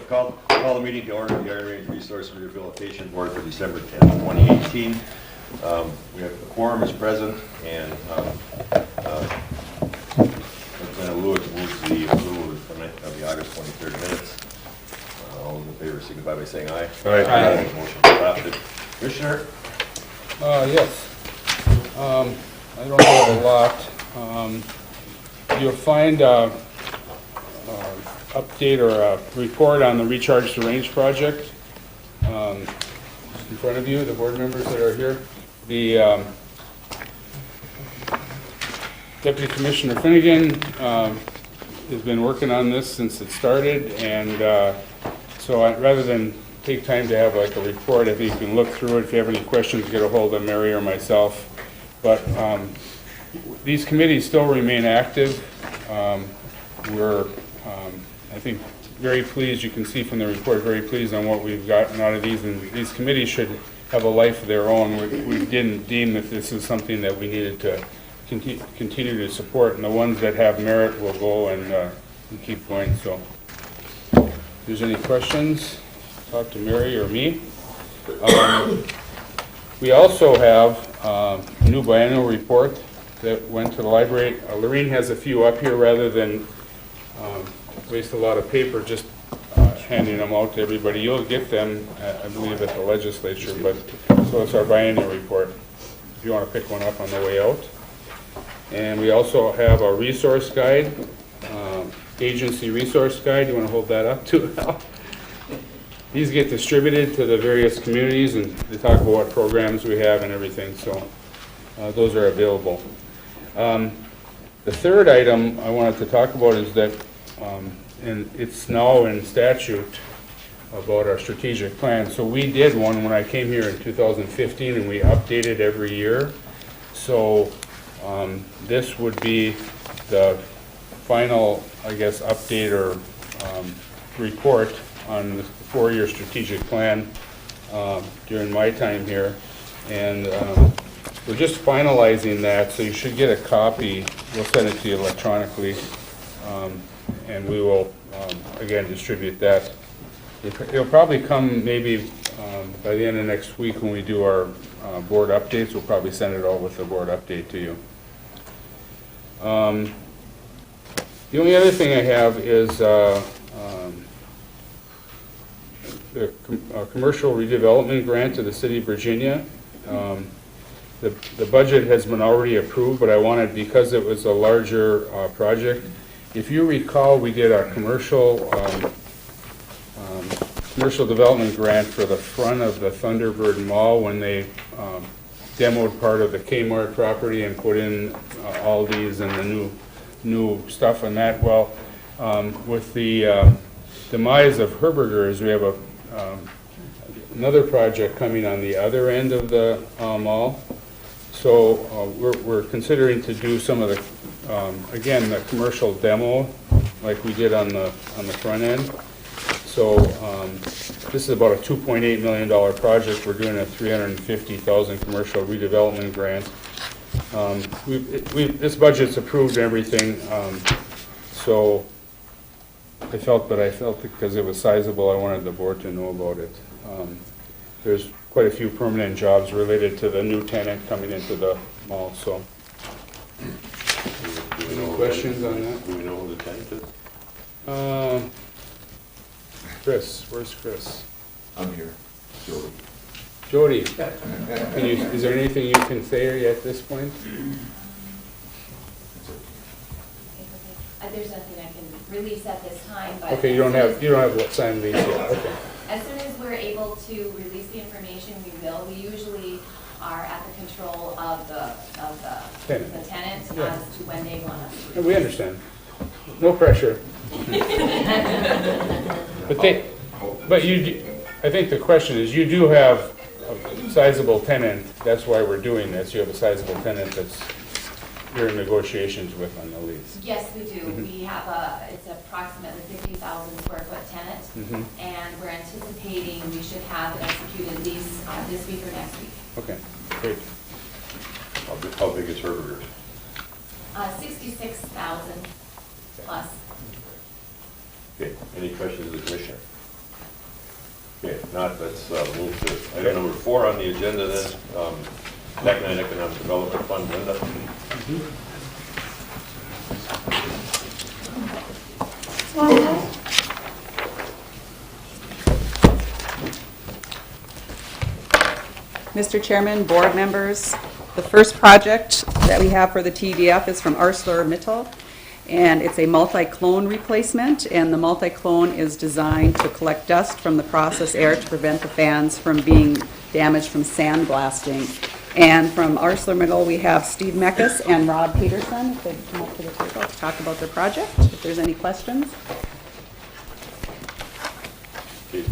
Call the meeting to order of the Iron Resource Rehabilitation Board for December 10th, 2018. We have the quorum is present, and Representative Lewis moves the approval of the August 23rd minutes. All those in favor signify by saying aye. Aye. Motion adopted. Commissioner? Yes. I don't have a lot. You'll find update or a report on the Recharge the Range project in front of you, the board members that are here. The Deputy Commissioner Finnegan has been working on this since it started, and so rather than take time to have like a report, I think you can look through it. If you have any questions, get a hold of Mary or myself. But these committees still remain active. We're, I think, very pleased. You can see from the report, very pleased on what we've gotten out of these. And these committees should have a life of their own. We didn't deem that this is something that we needed to continue to support. And the ones that have merit will go and keep going. So if there's any questions, talk to Mary or me. We also have a new biannual report that went to the library. Lorene has a few up here rather than waste a lot of paper just handing them out to everybody. You'll get them, I believe, at the legislature, but so it's our biannual report if you want to pick one up on the way out. And we also have a resource guide, agency resource guide. You want to hold that up too? These get distributed to the various communities, and they talk about what programs we have and everything, so those are available. The third item I wanted to talk about is that, and it's now in statute about our strategic plan. So we did one when I came here in 2015, and we updated every year. So this would be the final, I guess, update or report on the four-year strategic plan during my time here, and we're just finalizing that, so you should get a copy. We'll send it to you electronically, and we will again distribute that. It'll probably come maybe by the end of next week when we do our board updates. We'll probably send it all with the board update to you. The only other thing I have is the commercial redevelopment grant to the city of Virginia. The budget has been already approved, but I wanted, because it was a larger project, if you recall, we did our commercial development grant for the front of the Thunderbird Mall when they demoed part of the Kmart property and put in Aldi's and the new stuff on that. Well, with the demise of Herberger's, we have another project coming on the other end of the mall. So we're considering to do some of the, again, the commercial demo like we did on the front end. So this is about a $2.8 million project. We're doing a $350,000 commercial redevelopment grant. This budget's approved and everything, so I felt because it was sizable, I wanted the board to know about it. There's quite a few permanent jobs related to the new tenant coming into the mall, so. Any questions on that? Do we know who the tenant is? Chris, where's Chris? I'm here, Jody. Jody, is there anything you can say at this point? There's nothing I can release at this time, but Okay, you don't have what signed lease yet. Okay. as soon as we're able to release the information, we will. We usually are at the control of the tenant Yeah. as to when they want us to. We understand. No pressure. I think the question is, you do have a sizable tenant. That's why we're doing this. You have a sizable tenant that's you're in negotiations with on the lease. Yes, we do. We have it's approximately 50,000 square foot tenant, and we're anticipating we should have an executed lease this week or next week. Okay, great. How big is 66,000 plus. Okay, any questions of the commissioner? Okay, if not, let's move to item number 4 on the agenda then. Taconite Economic Development Fund, Linda. Mr. Chairman, board members, the first project that we have for the TDF is from ArcelorMittal, and it's a multi-clone replacement, and the multi-clone is designed to collect dust from the process air to prevent the fans from being damaged from sandblasting. And from ArcelorMittal, we have Steve Meckes and Rob Peterson, if they'd come up to the table to talk about their project, if there's any questions. Okay,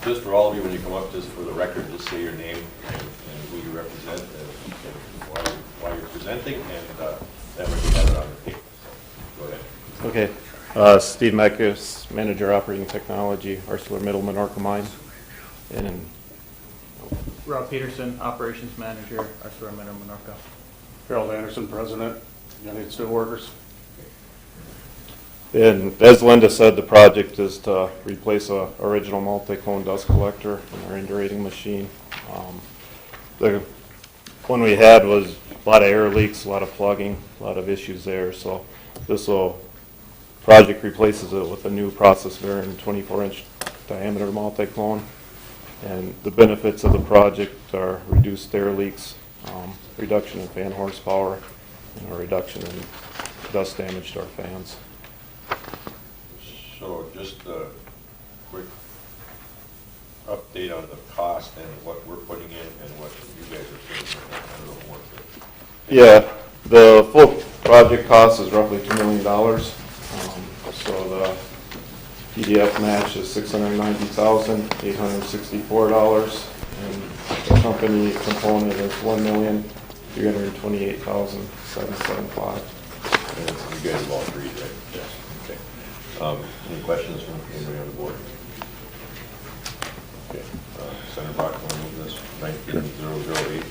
just for all of you, when you come up, just for the record, just say your name and who you represent, and why you're presenting, and that way we have it on the tape. Go ahead. Okay, Steve Meckes, Manager Operating Technology, ArcelorMittal Minorca Mine. And Rob Peterson, Operations Manager, ArcelorMittal Minorca. Harold Anderson, President, United Steelworkers. And as Linda said, the project is to replace a original multi-cone dust collector in our indurating machine. The one we had was a lot of air leaks, a lot of plugging, a lot of issues there. So this project replaces it with a new process variant 24-inch diameter multi-cone. And the benefits of the project are reduced air leaks, reduction in fan horsepower, and a reduction in dust damage to our fans. So just a quick update on the cost and what we're putting in and what you guys are putting in. A little more. Yeah, the full project cost is roughly $2 million. So the PDF match is $690,864, and the company component is $1,328,775. And you guys have all agreed, right? Yes. Okay. Any questions from anybody on the board? Okay. Senator Bach, want to move this 19008?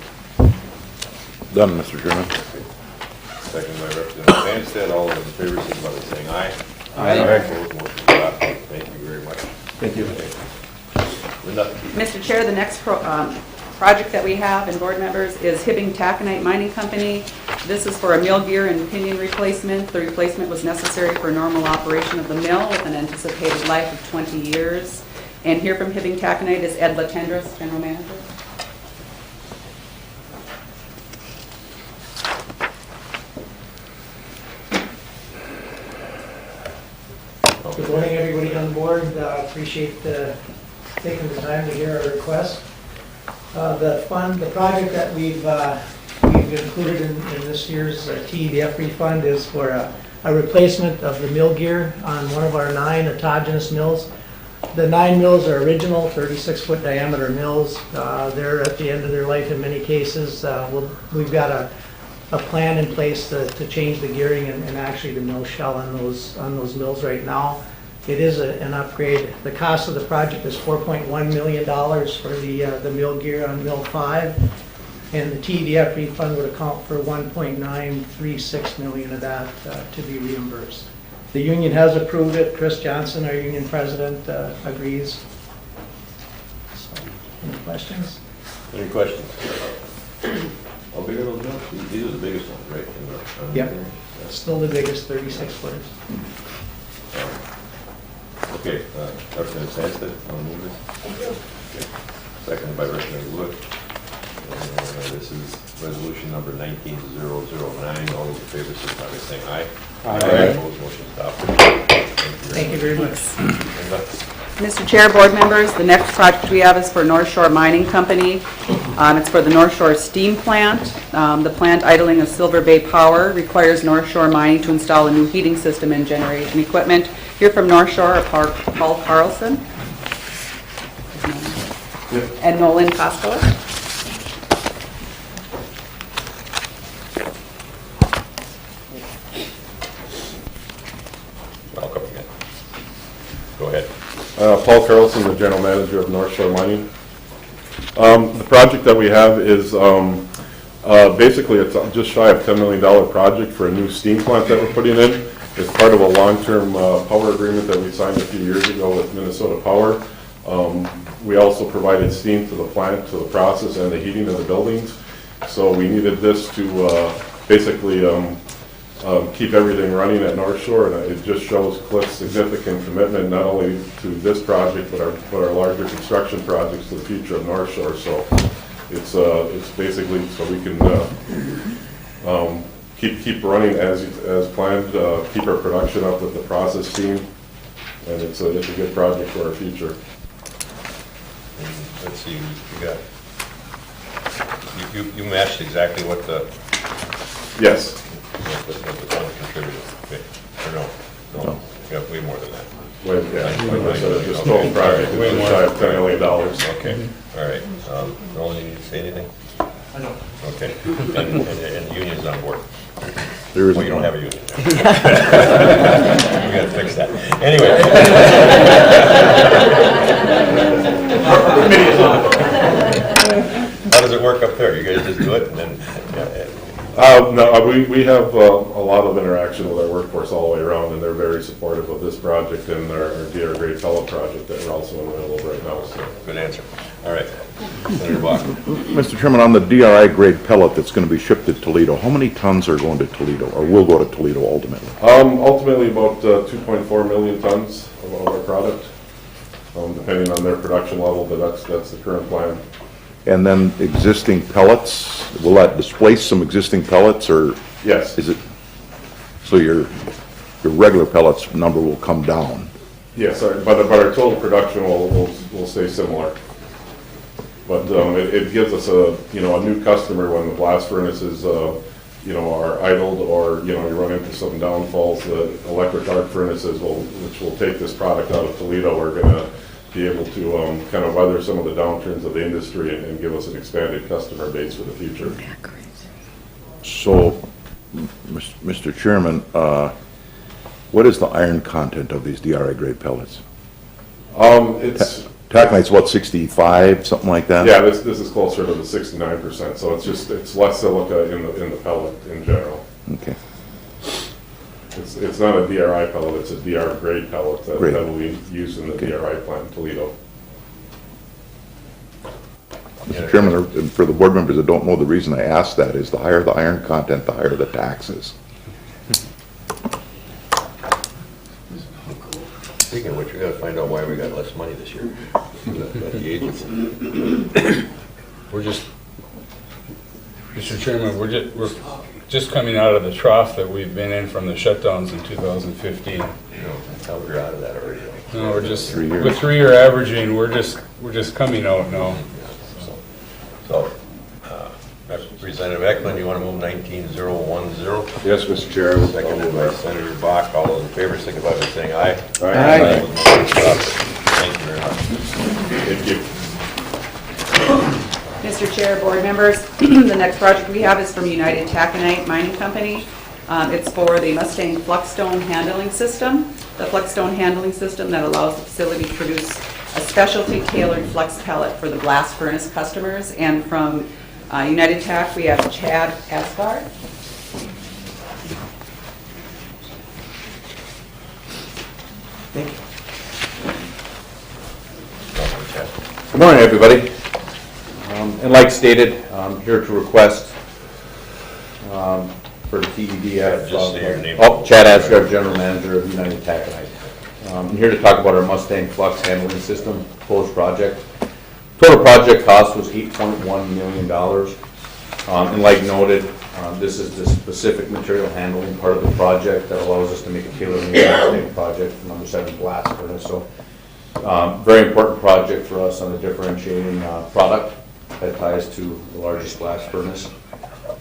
Done, Mr. Chairman. Okay. Second by Representative Vanstad. All those in favor, signify by saying aye. Aye. Opposed, motion adopted. Thank you very much. Thank you. Okay. Linda? Mr. Chair, the next project that we have, and board members, is Hibbing Taconite Mining Company. This is for a mill gear and pinion replacement. The replacement was necessary for normal operation of the mill with an anticipated life of 20 years. And here from Hibbing Taconite is Ed Latendrous, General Manager. Good morning, everybody on board. Appreciate taking the time to hear our request. The project that we've included in this year's TEDF refund is for a replacement of the mill gear on one of our 9 autogenous mills. The 9 mills are original 36-foot diameter mills. They're at the end of their life in many cases. We've got a plan in place to change the gearing and actually the mill shell on those mills right now. It is an upgrade. The cost of the project is $4.1 million for the mill gear on mill 5, and the TDF refund would account for $1.936 million of that to be reimbursed. The union has approved it. Chris Johnson, our union president, agrees. So, any questions? Any questions? How big are those mills? These are the biggest ones, right? Yep. Still the biggest 36-footers. Okay, Representative Sandsted, want to move this? Okay. Seconded by Representative Wood. This is resolution number 19009. All those in favor, signify by saying aye. Aye. Opposed, motion adopted. Thank you very much. Mr. Chair, board members, the next project we have is for North Shore Mining Company. It's for the North Shore Steam Plant. The plant idling of Silver Bay Power requires North Shore Mining to install a new heating system and generation equipment. Here from North Shore are Paul Carlson and Nolan Koskowitz. Welcome again. Go ahead. Paul Carlson, the General Manager of North Shore Mining. The project that we have is basically it's just shy of $10 million project for a new steam plant that we're putting in. As part of a long-term power agreement that we signed a few years ago with Minnesota Power, we also provided steam to the plant, to the process, and the heating of the buildings. So we needed this to basically keep everything running at North Shore, and it just shows Cliff's significant commitment not only to this project but our larger construction projects to the future of North Shore. So it's basically so we can keep running as planned, keep our production up with the process team, and it's a good project for our future. Let's see, you matched exactly what the Yes. what the town contributed. Okay. Or no? No. You got way more than that. Well, yeah, like I said, this total project is just shy of $10 million. Okay, all right. Nolan, you need to say anything? I don't. Okay, and the union's on board. There is Well, you don't one. have a union. We gotta fix that. Anyway. How does it work up there? You guys just do it and then? No, we have a lot of interaction with our workforce all the way around, and they're very supportive of this project and our DR grade pellet project that we're also in the middle of right now. So. Good answer. All right. Senator Bach. Mr. Chairman, on the DRI grade pellet that's going to be shipped to Toledo, how many tons are going to Toledo, or will go to Toledo ultimately? Ultimately, about 2.4 million tons of our product, depending on their production level, but that's the current plan. And then existing pellets, will that displace some existing pellets, or Yes. is it, so your regular pellets number will come down? Yes, but our total production will stay similar. But it gives us a new customer when the blast furnaces are idled, or you run into some downfalls. The electric arc furnaces which will take this product out of Toledo, are going to be able to kind of weather some of the downturns of the industry and give us an expanded customer base for the future. So, Mr. Chairman, what is the iron content of these DRI grade pellets? It's Taconite's what, 65, something like that? yeah, this is closer to the 69%. So it's less silica in the pellet in general. Okay. It's not a DRI pellet, it's a DR grade pellet that Great. will be used in the DRI plant in Toledo. Mr. Chairman, and for the board members that don't know, the reason I asked that is the higher the iron content, the higher the taxes. Speaking of which, we gotta find out why we got less money this year. At the agency. We're just, Mr. Chairman, we're just coming out of the trough that we've been in from the shutdowns in 2015. I thought we were out of that already. No, we're just, 3 years. with 3-year averaging, we're just coming out now. So, Representative Eklund, you want to move 19010? Yes, Mr. Chair. Seconded by Senator Bach. All those in favor signify by saying aye. Aye. Thank you very much. Thank you. Mr. Chair, board members, the next project we have is from United Taconite Mining Company. It's for the Mustang Fluxstone handling system. The Fluxstone handling system that allows the facility to produce a specialty tailored flex pellet for the blast furnace customers. And from United Tac, we have Chad Asgard. Thank you. Welcome, Chad. Good morning, everybody. And like stated, I'm here to request for the TEDF. Just say your name. Oh, Chad Asgard, General Manager of United Taconite. I'm here to talk about our Mustang Flux Handling System proposed project. Total project cost was $8.1 million. And like noted, this is the specific material handling part of the project that allows us to make a tailor-made Mustang project for number 7 blast furnace. So very important project for us on a differentiating product that ties to the largest blast furnace.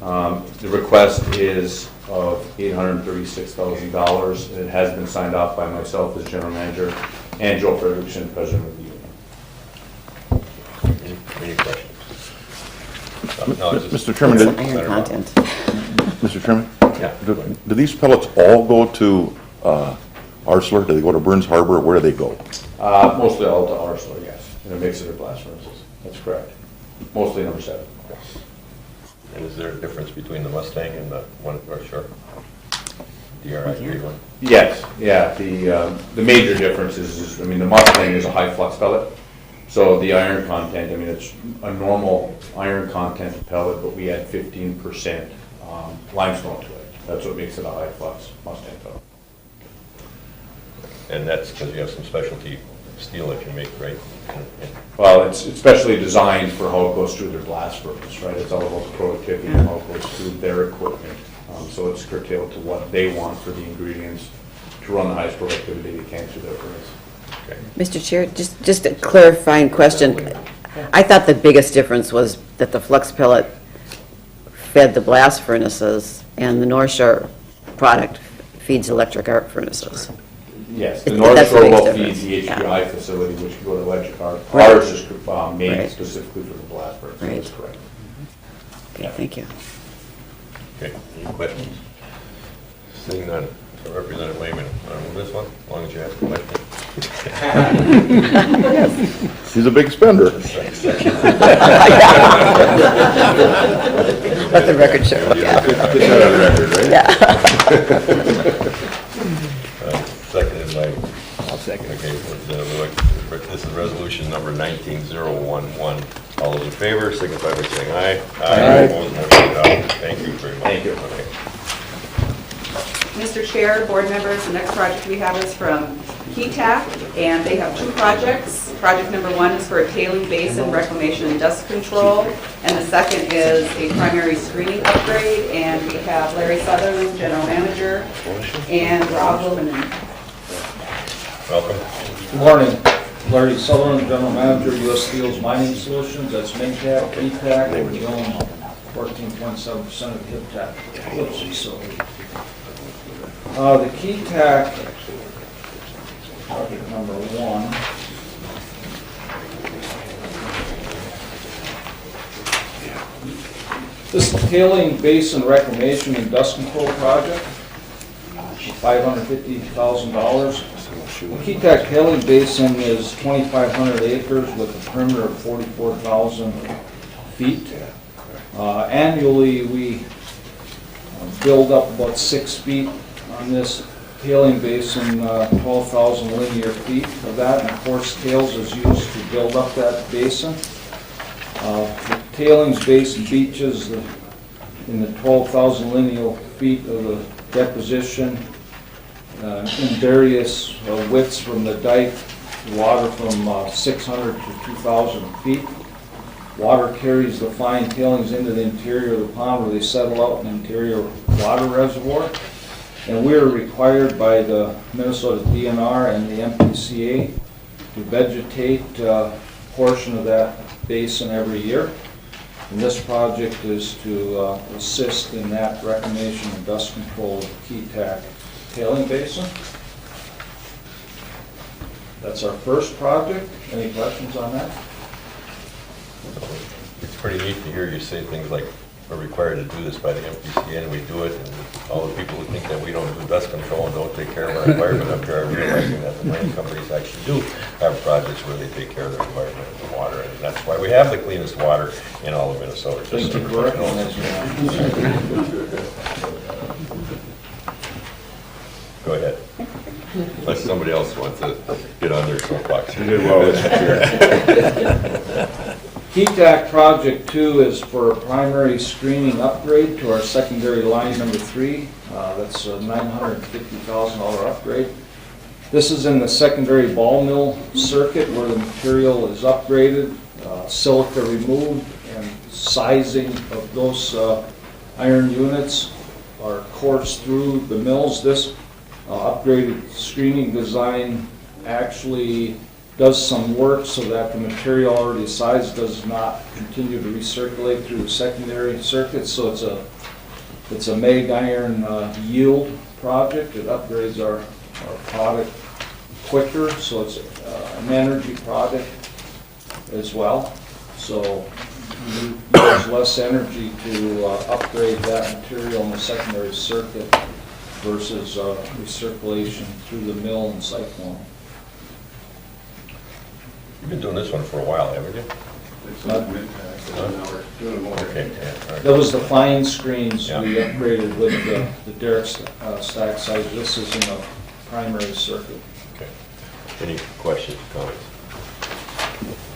The request is of $836,000. It has been signed off by myself as General Manager and Joe Frederickson, President of the Union. Any questions? No, it's just- Mr. Chairman, Senator Bach. Mr. Chairman, Yeah. do these pellets all go to Arcelor? Do they go to Burns Harbor? Where do they go? Mostly all to Arcelor, yes, in a mix of their blast furnaces. That's correct. Mostly number 7. And is there a difference between the Mustang and the one at North Shore? DRI grade one? Yes, yeah, the major difference is, I mean, the Mustang is a high flux pellet, so the iron content, I mean, it's a normal iron content pellet, but we add 15% limestone to it. That's what makes it a high flux Mustang pellet. And that's because you have some specialty steel that you make, right? Well, it's especially designed for how it goes through their blast furnace, right? It's all about the productivity and how it goes through their equipment. So it's curtailed to what they want for the ingredients to run the highest productivity they can through their furnace. Okay. Mr. Chair, just a clarifying question. I thought the biggest difference was that the flux pellet fed the blast furnaces and the North Shore product feeds electric arc furnaces. Yes, the It- North that's the Shore biggest will feed difference. the HBI Yeah. facility, which can go to electric arc. Right. Ours is made Right. specifically for the blast furnace. Right. That's correct. Okay, thank you. Okay, any questions? Seeing none, so Representative Lehman, want to move this one, as long as you ask a question? He's a big spender. Let the record show. Get that on the record, right? Seconded by... I'll second. Okay, this is resolution number 19011. All those in favor, signify by saying aye. Aye. Opposed, motion adopted. Thank you very much. Thank you. Okay. Mr. Chair, board members, the next project we have is from KeyTac, and they have two projects. Project number one is for a tailing basin reclamation and dust control, and the second is a primary screening upgrade, and we have Larry Sutherland, general manager, and Rob Wilman. Welcome. Good morning. Larry Sutherland, General Manager, U.S. Steel's Mining Solutions. That's MINTAC, ETAC, and we own 14.7% of the HIPTAC facility. The KeyTac, project number one. This is tailing basin reclamation and dust control project, $550,000. The KeyTac tailing basin is 2,500 acres with a perimeter of 44,000 feet. Annually, we build up about 6 feet on this tailing basin, 12,000 linear feet of that, and coarse tails is used to build up that basin. The tailings basin beaches in the 12,000 linear feet of the deposition in various widths from the dike, water from 600 to 2,000 feet. Water carries the fine tailings into the interior of the pond where they settle out in the interior water reservoir. And we are required by the Minnesota DNR and the MPCA to vegetate a portion of that basin every year. And this project is to assist in that reclamation and dust control of the KeyTac tailing basin. That's our first project. Any questions on that? It's pretty neat to hear you say things like, we're required to do this by the MPCA, and we do it, and all the people who think that we don't do dust control and don't take care of our environment up here are realizing that the mining companies actually do have projects where they take care of their environment and the water, and that's why we have the cleanest water in all of Minnesota. Thank you for recognizing that. Go ahead. Unless somebody else wants to get on their soapbox. You did well, Mr. Chair. KeyTac Project 2 is for a primary screening upgrade to our secondary line number 3. That's a $950,000 upgrade. This is in the secondary ball mill circuit where the material is upgraded, silica removed, and sizing of those iron units are coursed through the mills. This upgraded screening design actually does some work so that the material already sized does not continue to recirculate through the secondary circuit. So it's a mag iron yield project. It upgrades our product quicker, so it's an energy product as well. So you use less energy to upgrade that material in the secondary circuit versus recirculation through the mill and cyclone. You've been doing this one for a while, haven't you? Okay, yeah, all right. That was the fine screens Yeah. we upgraded with the derrick stack size. This is in the primary circuit. Okay. Any questions, comments?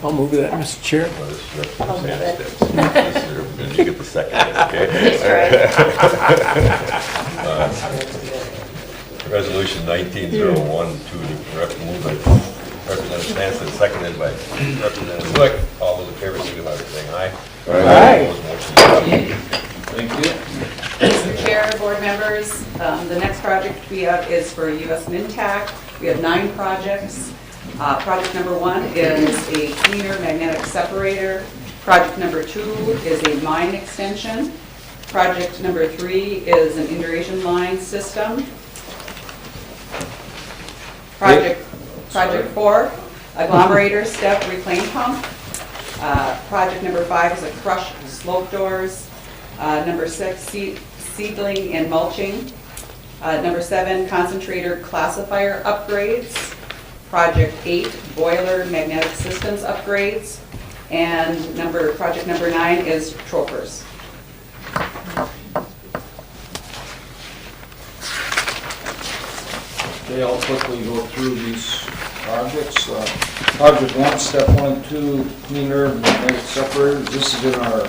I'll move that, Mr. Chair. Well, this is Representative Sandstead. This is- You get the second, okay? Resolution 1901, moved by Representative Sampson, seconded by Representative Glick. All those in favor, signify by saying aye. Aye. Opposed, motion carries. Thank you. Mr. Chair, board members, the next project we have is for US Mintac. We have 9 projects. Project number 1 is a cleaner magnetic separator. Project number 2 is a mine extension. Project number 3 is an induration line system. Project 4, agglomerator step reclaim pump. Project number 5 is a crushed slope doors. Number 6, seedling and mulching. Number 7, concentrator classifier upgrades. Project 8, boiler magnetic systems upgrades. And project number 9 is troopers. Okay, I'll quickly go through these projects. Project 1, step 1 and 2, cleaner magnetic separators. This is in our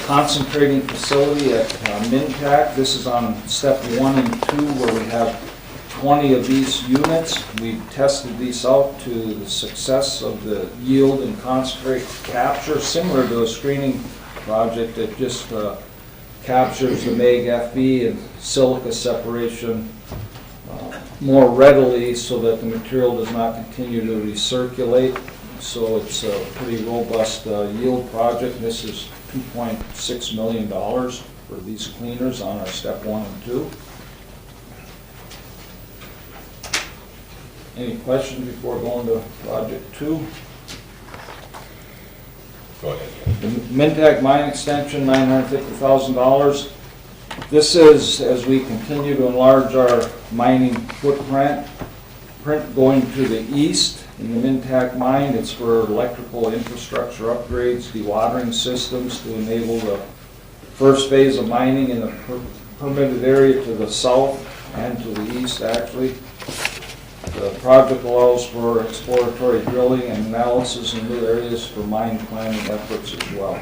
concentrating facility at Mintac. This is on step 1 and 2 where we have 20 of these units. We've tested these out to the success of the yield and concentrate capture, similar to a screening project that just captures the MEG-FE and silica separation more readily so that the material does not continue to recirculate. So it's a pretty robust yield project. This is $2.6 million for these cleaners on our step 1 and 2. Any questions before going to project 2? Go ahead. The Mintac mine extension, $950,000. This is as we continue to enlarge our mining footprint going to the east in the Mintac mine. It's for electrical infrastructure upgrades, dewatering systems to enable the first phase of mining in the permitted area to the south and to the east, actually. The project allows for exploratory drilling and analysis in new areas for mine planning efforts as well.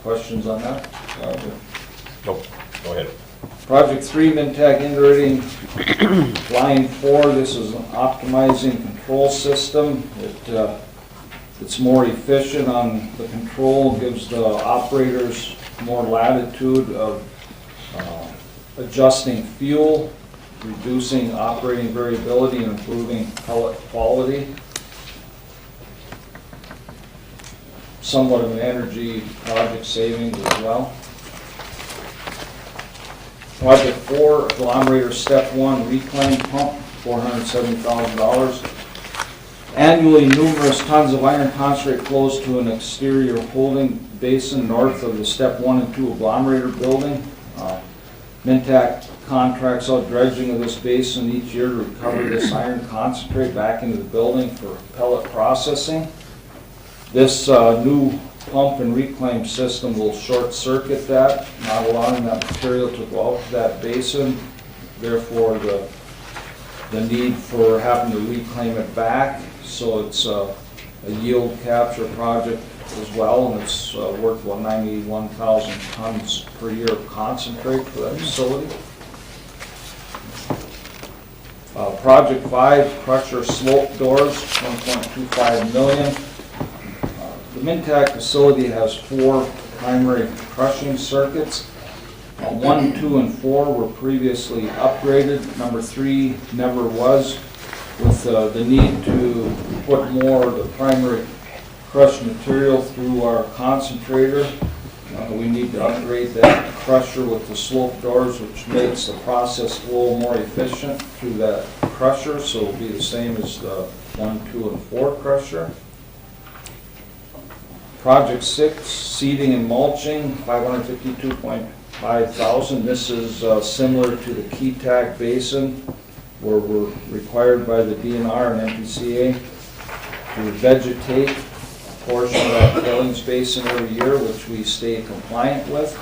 Questions on that? Nope, go ahead. Project 3, Mintac Indurating Line 4. This is an optimizing control system. It's more efficient on the control, gives the operators more latitude of adjusting fuel, reducing operating variability, and improving pellet quality. Somewhat of an energy project savings as well. Project 4, agglomerator step 1 reclaim pump, $470,000. Annually, numerous tons of iron concentrate flows to an exterior holding basin north of the step 1 and 2 agglomerator building. Mintac contracts out dredging of this basin each year to recover this iron concentrate back into the building for pellet processing. This new pump and reclaim system will short circuit that, not allowing that material to go out to that basin. Therefore, the need for having to reclaim it back. So it's a yield capture project as well, and it's worth about 91,000 tons per year of concentrate for that facility. Project 5, crusher slope doors, $1.25 million. The Mintac facility has 4 primary crushing circuits. 1, 2, and 4 were previously upgraded. Number 3 never was, with the need to put more of the primary crushed material through our concentrator. We need to upgrade that crusher with the slope doors, which makes the process flow more efficient through that crusher, so it'll be the same as the 1, 2, and 4 crusher. Project 6, seeding and mulching, $552,500. This is similar to the Keetac Basin, where we're required by the DNR and NPCA. to vegetate a portion of that tailings basin every year, which we stay compliant with.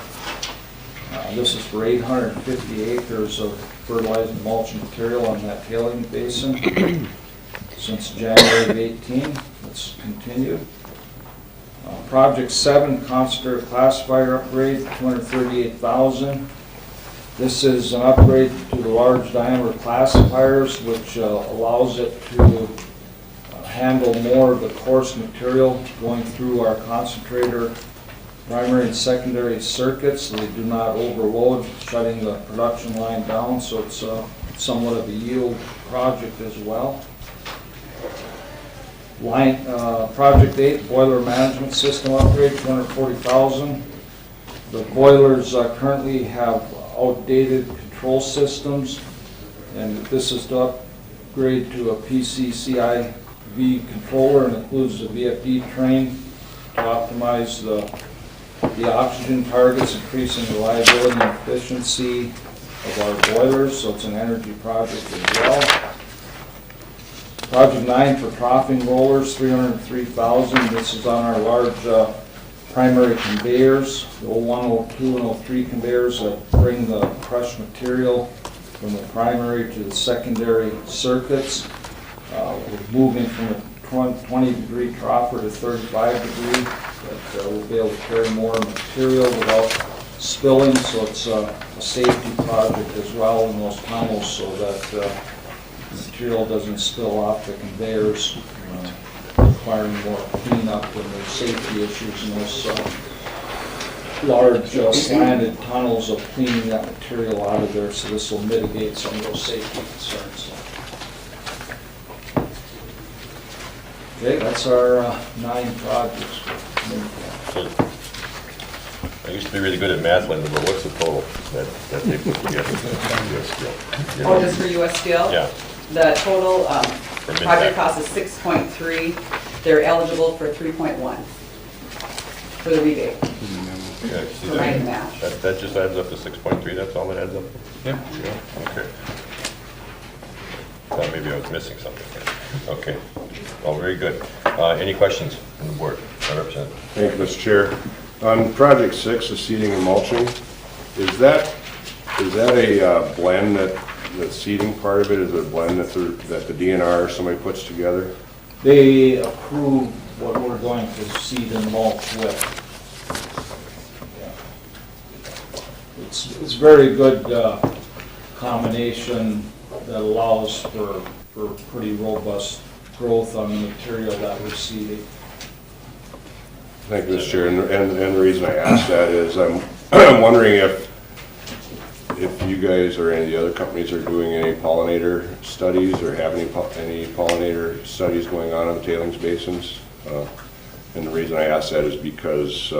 This is for 850 acres of fertilizing mulch material on that tailing basin since January of 18. It's continued. Project 7, concentrator classifier upgrade, $238,000. This is an upgrade to the large diameter classifiers, which allows it to handle more of the coarse material going through our concentrator primary and secondary circuits, so they do not overload, shutting the production line down, so it's somewhat of a yield project as well. Project 8, boiler management system upgrade, $240,000. The boilers currently have outdated control systems, and this is to upgrade to a PCCIV controller and includes the VFD train to optimize the oxygen targets, increasing reliability and efficiency of our boilers, so it's an energy project as well. Project 9 for troughing rollers, $303,000. This is on our large primary conveyors, the 01, 02, and 03 conveyors that bring the crushed material from the primary to the secondary circuits. We're moving from a 20-degree troffer to 35-degree, but we'll be able to carry more material without spilling, so it's a safety project as well in those tunnels so that the material doesn't spill off the conveyors, requiring more cleanup and there's safety issues in those large slanted tunnels of cleaning that material out of there, so this will mitigate some of those safety concerns. Okay, that's our 9 projects. I used to be really good at math, Linda, but what's the total that they put together? Oh, just for US Steel? Yeah. The total For project cost is 6.3. They're eligible for 3.1 for the rebate. Okay, see For right match. that just adds up to 6.3, that's all it adds up to? Yeah. Okay. Thought maybe I was missing something here. Okay, well, very good. Any questions from the board? Representative. Thank you, Mr. Chair. On project 6, the seeding and mulching, is that a blend the seeding part of it is a blend that the DNR or somebody puts together? They approve what we're going to seed and mulch with. Yeah. It's very good combination that allows for pretty robust growth on the material that we're seeding. Thank you, Mr. Chair. And the reason I asked that is I'm wondering if you guys or any of the other companies are doing any pollinator studies or have any pollinator studies going on the tailings basins. And the reason I ask that is because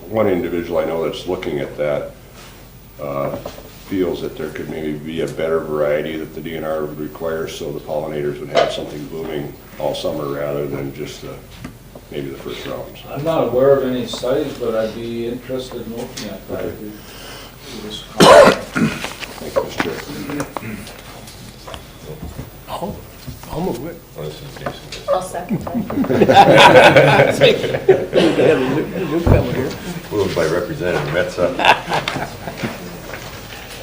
one individual I know that's looking at that feels that there could maybe be a better variety that the DNR would require, so the pollinators would have something blooming all summer rather than just maybe the first rounds. I'm not aware of any studies, but I'd be interested in looking at that. Okay. Thank you, Mr. Chair. I'll move it. Well, this is Jason. I'll second Moved by Representative Metza.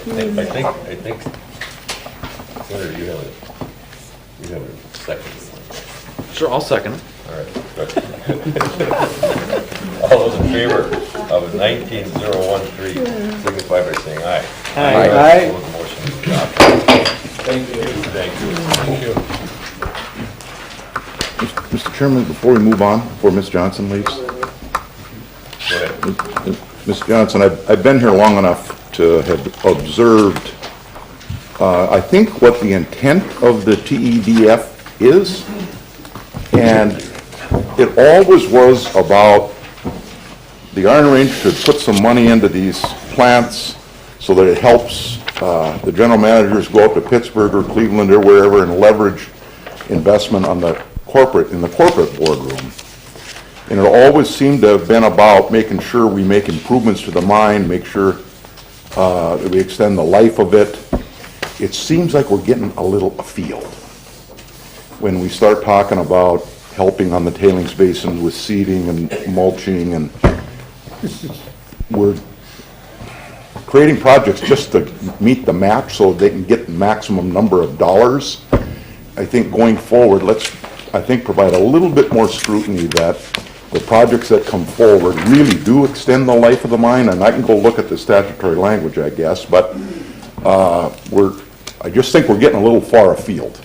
I think, Senator, you have a second. Sure, I'll second it. All right, good. All those in favor of 19013, signify by saying aye. Aye. Opposed, motion is adopted. Thank you. Thank you. Thank you. Mr. Chairman, before we move on, before Ms. Johnson leaves, Go ahead. Ms. Johnson, I've been here long enough to have observed, I think, what the intent of the TEDF is, and it always was about the Iron Range should put some money into these plants so that it helps the general managers go up to Pittsburgh or Cleveland or wherever and leverage investment on the corporate boardroom. And it always seemed to have been about making sure we make improvements to the mine, make sure that we extend the life of it. It seems like we're getting a little afield. when we start talking about helping on the tailings basins with seeding and mulching, and we're creating projects just to meet the match so they can get the maximum number of dollars. I think going forward, let's, I think, provide a little bit more scrutiny that the projects that come forward really do extend the life of the mine, and I can go look at the statutory language, I guess, but I just think we're getting a little far afield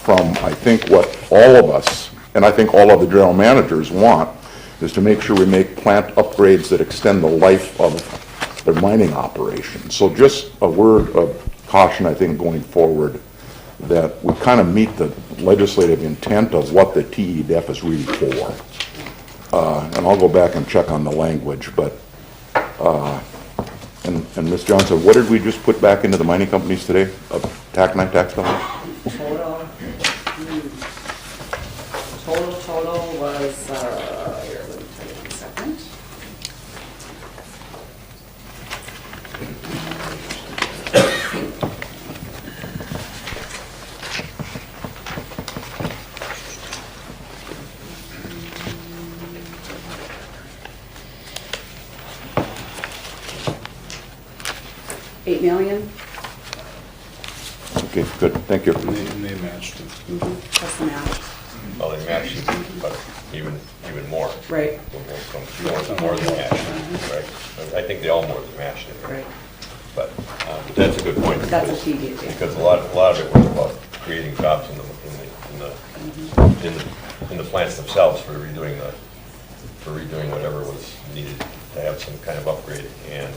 from, I think, what all of us, and I think all of the general managers want, is to make sure we make plant upgrades that extend the life of their mining operation. So just a word of caution, I think, going forward, that we kind of meet the legislative intent of what the TEDF is really for. And I'll go back and check on the language, but, and Ms. Johnson, what did we just put back into the mining companies today of taconite tax dollars? Total was, here, let me tell you in a second. $8 million. Okay, good, thank you. And they matched it. That's the match. Well, they matched it, but even more. Right. More than matched, right? I think they all more than matched it. Right. But that's a good point. That's a because- TDF. Because a lot of it was about creating jobs in the plants themselves for redoing whatever was needed to have some kind of upgrade and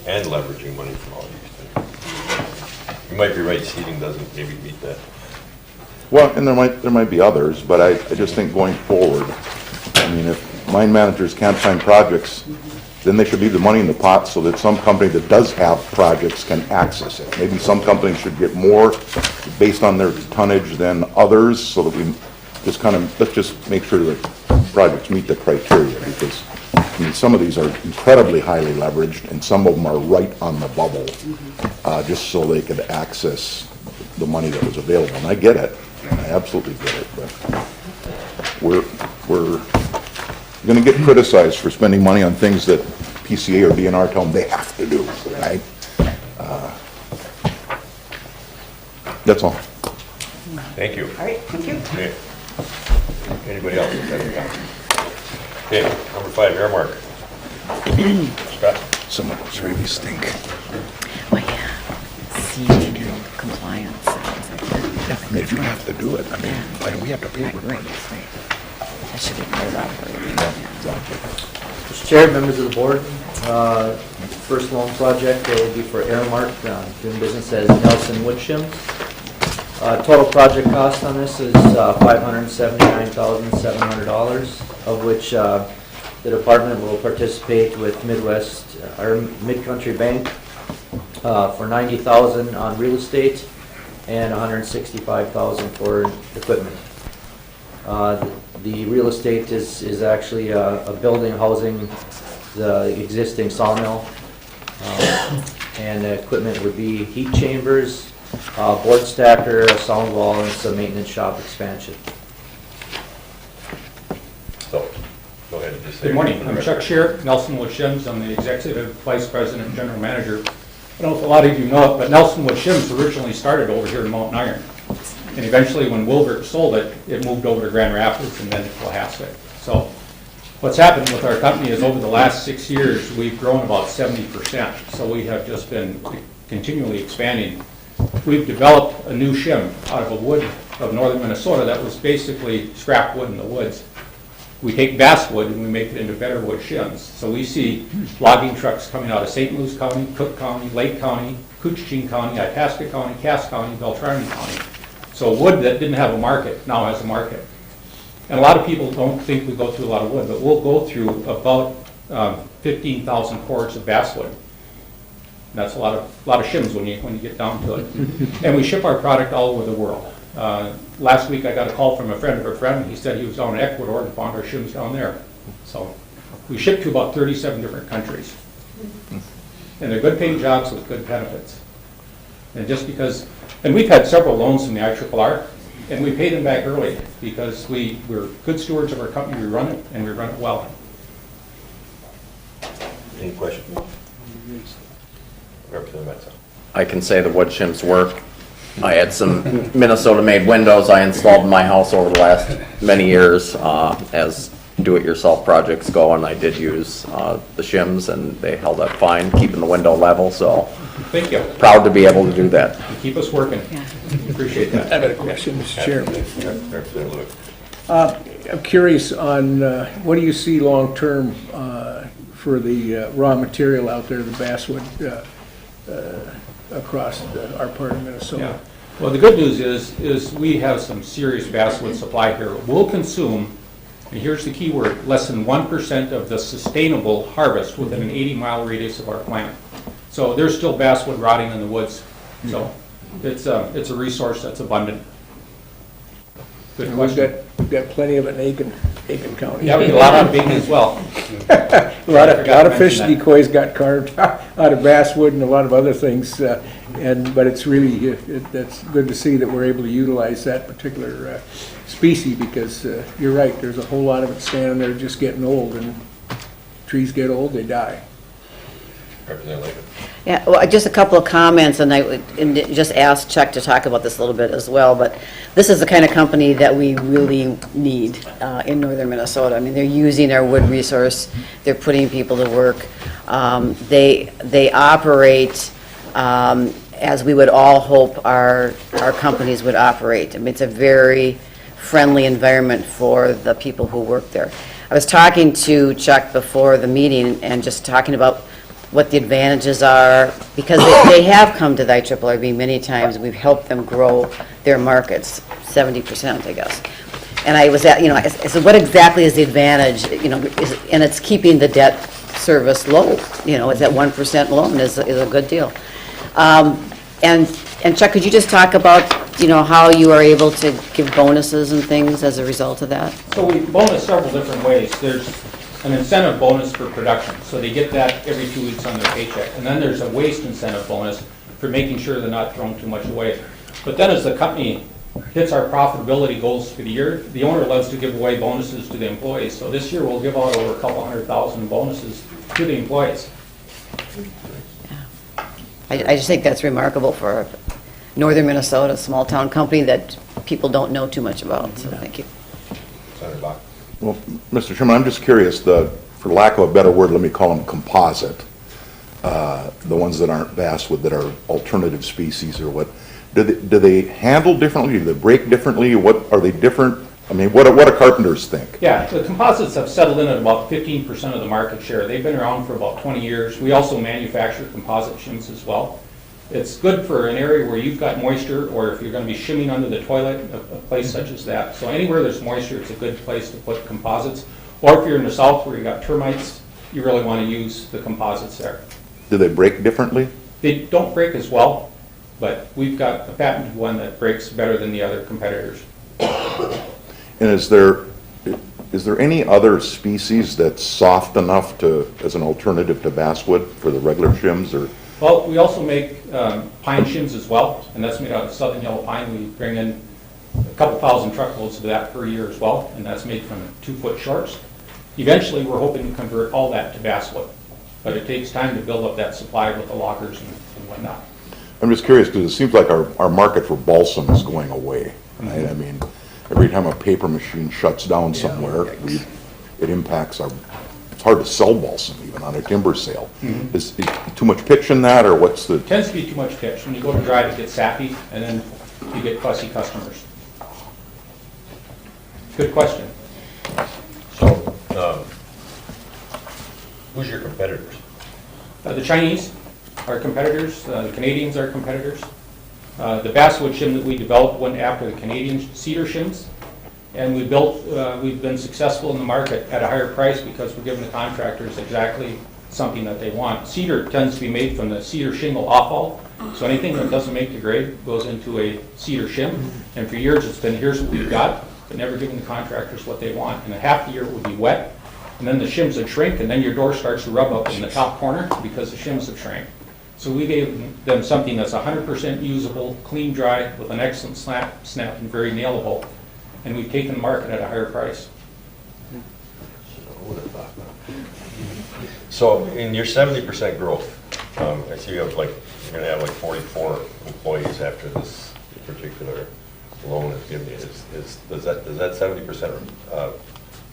leveraging money from all these things. You might be right, seeding doesn't maybe meet that. Well, and there might be others, but I just think going forward, I mean, if mine managers can't find projects, then they should leave the money in the pot so that some company that does have projects can access it. Maybe some companies should get more based on their tonnage than others, so that we just kind of, let's just make sure that projects meet the criteria, because, I mean, some of these are incredibly highly leveraged, and some of them are right on the bubble, just so they could access the money that was available. And I get it, I absolutely get it, but we're going to get criticized for spending money on things that PCA or DNR tell them they have to do, right? That's all. Thank you. All right, thank you. Okay. Anybody else? Okay, number 5, Airmark. Scott? Some of those really stink. Oh, yeah. Seeding and compliance. Yeah, I mean, if you have to do it, I mean, why do we have to pay for it? Right. That should be part of operating. Mr. Chair, members of the board, first loan project will be for Airmark, doing business as Nelson Wood Shims. Total project cost on this is $579,700, of which the department will participate with Mid-Country Bank for $90,000 on real estate and $165,000 for equipment. The real estate is actually a building housing the existing sawmill, and the equipment would be heat chambers, board stacker, a sound wall, and some maintenance shop expansion. So, go ahead and just say. Good morning, I'm Chuck Shear, Nelson Wood Shims. I'm the Executive Vice President and General Manager. I don't know if a lot of you know it, but Nelson Wood Shims originally started over here in Mountain Iron. And eventually when Wilbert sold it, it moved over to Grand Rapids and then to Cohasset. So what's happened with our company is over the last 6 years, we've grown about 70%. So we have just been continually expanding. We've developed a new shim out of a wood of northern Minnesota that was basically scrap wood in the woods. We take basswood and we make it into better wood shims. So we see logging trucks coming out of St. Louis County, Cook County, Lake County, Coochin County, Itasca County, Cass County, Beltrami County. So wood that didn't have a market now has a market. And a lot of people don't think we go through a lot of wood, but we'll go through about 15,000 cords of basswood. And that's a lot of shims when you get down to it. And we ship our product all over the world. Last week I got a call from a friend of a friend. He said he was down in Ecuador and found our shims down there. So we ship to about 37 different countries. And they're good paying jobs with good benefits. And just because, and we've had several loans from the IRRRB, and we paid them back early because we're good stewards of our company, we run it, and we run it well. Any questions? Representative Metzel. I can say the wood shims work. I had some Minnesota-made windows I installed in my house over the last many years as do-it-yourself projects go, and I did use the shims, and they held up fine, keeping the window level, so Thank you. proud to be able to do that. You keep us working. Appreciate that. I have a question, Mr. Chairman. Representative Lewis. I'm curious on, what do you see long-term for the raw material out there, the basswood, across our part of Minnesota? Yeah. Well, the good news is we have some serious basswood supply here. We'll consume, and here's the key word, less than 1% of the sustainable harvest within an 80-mile radius of our plant. So there's still basswood rotting in the woods. So it's a resource that's abundant. Good And question. we've got plenty of it in Aiken County. Yeah, we get a lot on Big as well. A lot of fish decoys got carved out of basswood and a lot of other things, but it's really, that's good to see that we're able to utilize that particular species, because you're right, there's a whole lot of it standing there just getting old, and trees get old, they die. Representative Lincoln. Yeah, well, just a couple of comments, and I would just ask Chuck to talk about this a little bit as well, but this is the kind of company that we really need in northern Minnesota. I mean, they're using our wood resource, they're putting people to work. They operate as we would all hope our companies would operate. I mean, it's a very friendly environment for the people who work there. I was talking to Chuck before the meeting and just talking about what the advantages are, because they have come to the IRRRB many times. We've helped them grow their markets, 70%, I guess. And I was I said, what exactly is the advantage? And it's keeping the debt service low. It's at 1% loan is a good deal. And Chuck, could you just talk about, how you are able to give bonuses and things as a result of that? So we bonus several different ways. There's an incentive bonus for production, so they get that every 2 weeks on their paycheck. And then there's a waste incentive bonus for making sure they're not throwing too much away. But then as the company hits our profitability goals for the year, the owner loves to give away bonuses to the employees. So this year we'll give out over a couple $100,000 bonuses to the employees. I just think that's remarkable for northern Minnesota, a small-town company that people don't know too much about, so thank you. Senator Bach. Well, Mr. Chairman, I'm just curious, for lack of a better word, let me call them composite, the ones that aren't basswood, that are alternative species or what, do they handle differently? Do they break differently? What are they different? I mean, what do carpenters think? Yeah, the composites have settled in at about 15% of the market share. They've been around for about 20 years. We also manufacture composite shims as well. It's good for an area where you've got moisture, or if you're going to be shimming under the toilet, a place such as that. So anywhere there's moisture, it's a good place to put composites. Or if you're in the south where you've got termites, you really want to use the composites there. Do they break differently? They don't break as well, but we've got a patented one that breaks better than the other competitors. And is there any other species that's soft enough as an alternative to basswood for the regular shims, or? Well, we also make pine shims as well, and that's made out of southern yellow pine. We bring in a couple thousand truckloads of that per year as well, and that's made from 2-foot shorts. Eventually, we're hoping to convert all that to basswood, but it takes time to build up that supply with the lockers and whatnot. I'm just curious, because it seems like our market for balsam is going away. Right? I mean, every time a paper machine shuts down somewhere, it impacts it's hard to sell balsam even on a timber sale. Mm-hmm. Is too much pitch in that, or what's the? It tends to be too much pitch. When you go to dry, it gets sappy, and then you get fussy customers. Good question. So, who's your competitors? The Chinese are competitors. The Canadians are competitors. The basswood shim that we developed went after the Canadian cedar shims, and we've been successful in the market at a higher price because we're giving the contractors exactly something that they want. Cedar tends to be made from the cedar shingle offal, so anything that doesn't make the grade goes into a cedar shim. And for years it's been, here's what we've got, but never giving the contractors what they want. And a half the year it would be wet, and then the shims would shrink, and then your door starts to rub up in the top corner because the shims have shrank. So we gave them something that's 100% usable, clean, dry, with an excellent snap, and very nailable. And we've taken the market at a higher price. So in your 70% growth, I see you have like, you're gonna have like 44 employees after this particular loan is given you. Does that 70%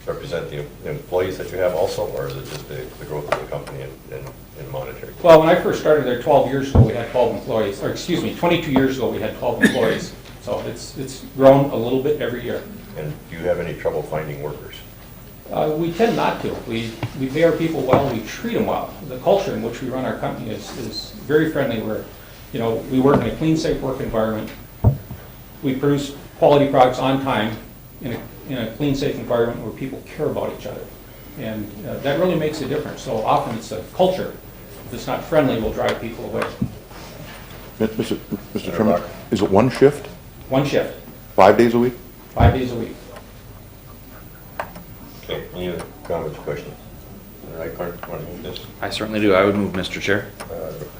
represent the employees that you have also, or is it just the growth of the company in monetary? Well, when I first started there 12 years ago, we had 12 employees, or excuse me, 22 years ago, we had 12 employees. So it's grown a little bit every year. And do you have any trouble finding workers? We tend not to. We pay our people well, we treat them well. The culture in which we run our company is very friendly. We work in a clean, safe work environment. We produce quality products on time in a clean, safe environment where people care about each other. And that really makes a difference. So often it's a culture that's not friendly will drive people away. Mr. Chairman, is it one shift? One shift. 5 days a week? 5 days a week. Okay, any other comments or questions? All right, Clark, want to move this? I certainly do. I would move, Mr. Chair.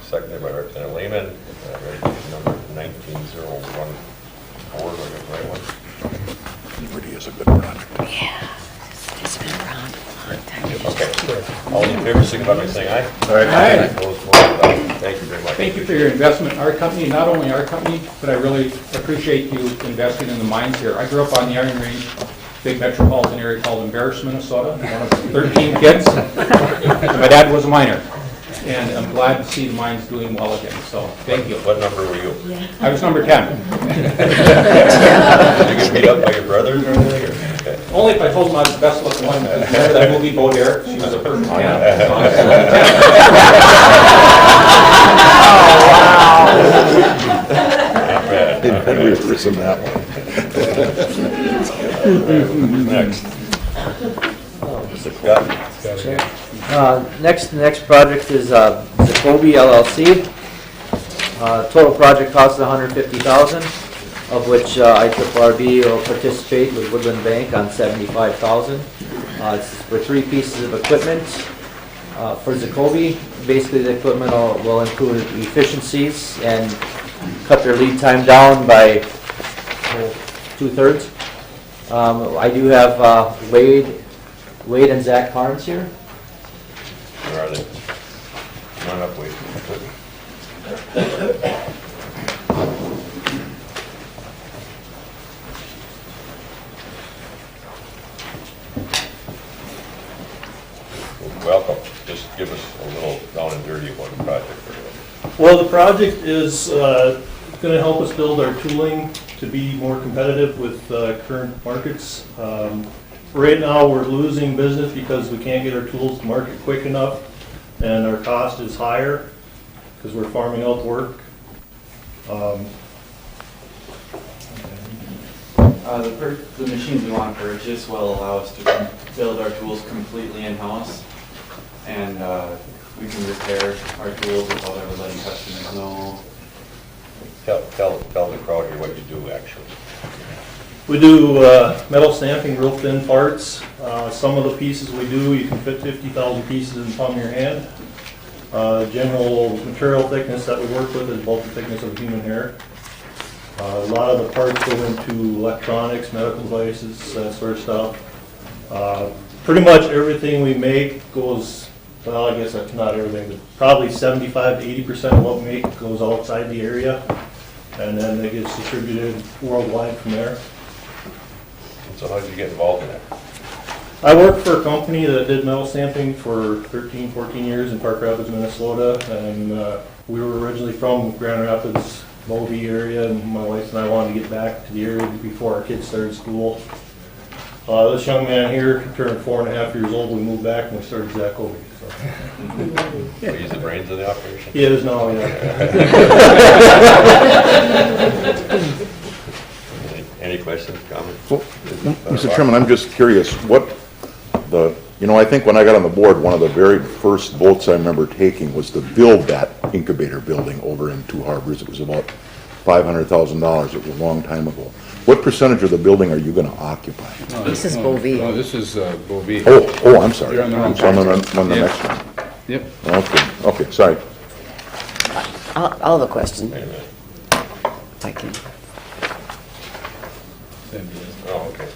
Seconded by Representative Lehman. Resolution number 19014, do I get the right one? Liberty is a good project. Yeah, it's been around a long time. Okay. All in favor, signify by saying aye. Aye. Opposed, motion carried. Thank you very much. Thank you for your investment in our company, not only our company, but I really appreciate you investing in the mines here. I grew up on the Iron Range, big metropolitan area called Embarrass, Minnesota, one of 13 kids. My dad was a miner, and I'm glad to see the mines doing well again, so thank you. What number were you? I was number 10. Did you get beat up by your brothers or anything? Or? Okay. Only if I told them I was the best looking one. Remember that movie, Bo Derek? She was a perfect 10. I'd reverse that one. Next. The next project is the Toby LLC. Total project cost is $150,000, of which IRRRB will participate with Woodland Bank on $75,000. It's for 3 pieces of equipment. For Zacoby, basically the equipment will improve efficiencies and cut their lead time down by 2/3. I do have Wade and Zach Carnes here. Where are they? Come on up, Wade. Welcome. Just give us a little down and dirty about the project. Well, the project is going to help us build our tooling to be more competitive with current markets. Right now, we're losing business because we can't get our tools to market quick enough, and our cost is higher because we're farming out work. The machines we want to purchase will allow us to build our tools completely in-house, and we can repair our tools without ever letting customers know. Tell the crowd here what you do actually. We do metal stamping, real thin parts. Some of the pieces we do, you can fit 50,000 pieces in the palm of your hand. General material thickness that we work with is about the thickness of a human hair. A lot of the parts go into electronics, medical devices, that sort of stuff. Pretty much everything we make goes, well, I guess that's not everything, but probably 75 to 80% of what we make goes outside the area, and then it gets distributed worldwide from there. So how did you get involved in that? I worked for a company that did metal stamping for 13, 14 years in Park Rapids, Minnesota, and we were originally from Grand Rapids, Moby area, and my wife and I wanted to get back to the area before our kids started school. This young man here turned 4.5 years old. We moved back and we started Zacoby. So he's the brains of the operation? He is now, yeah. Any questions, comments? Well, Mr. Chairman, I'm just curious, I think when I got on the board, one of the very first votes I remember taking was to build that incubator building over in Two Harbors. It was about $500,000. It was a long time ago. What percentage of the building are you going to occupy? This is Bovee. No, this is Bovee. Oh, I'm sorry. You're on the wrong I'm on the project. next one. Yep. Okay, sorry. I'll have a question. Wait a minute. If I can. Oh, okay.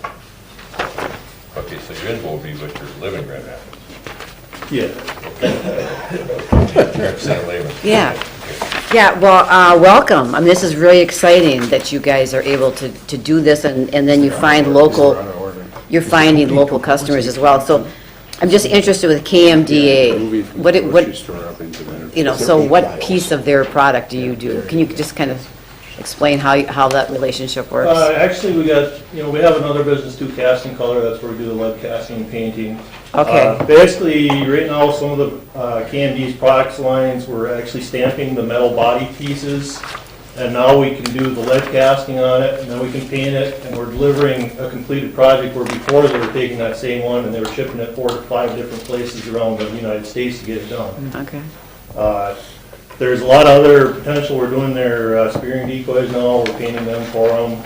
Okay, so you're in Bovee, but you're living in Grand Rapids. Yeah. Representative Lehman. Yeah. Yeah, well, welcome. I mean, this is really exciting that you guys are able to do this, and then you find you're finding local customers as well. So I'm just interested with KMDA. So what piece of their product do you do? Can you just kind of explain how that relationship works? Actually, we have another business too, Casting Color. That's where we do the lead casting and painting. Okay. Basically, right now, some of the KMD's products lines, we're actually stamping the metal body pieces, and now we can do the lead casting on it, and then we can paint it, and we're delivering a completed project where before they were taking that same one and they were shipping it 4 to 5 different places around the United States to get it done. Okay. There's a lot of other potential. We're doing their spearing decoys now. We're painting them for them.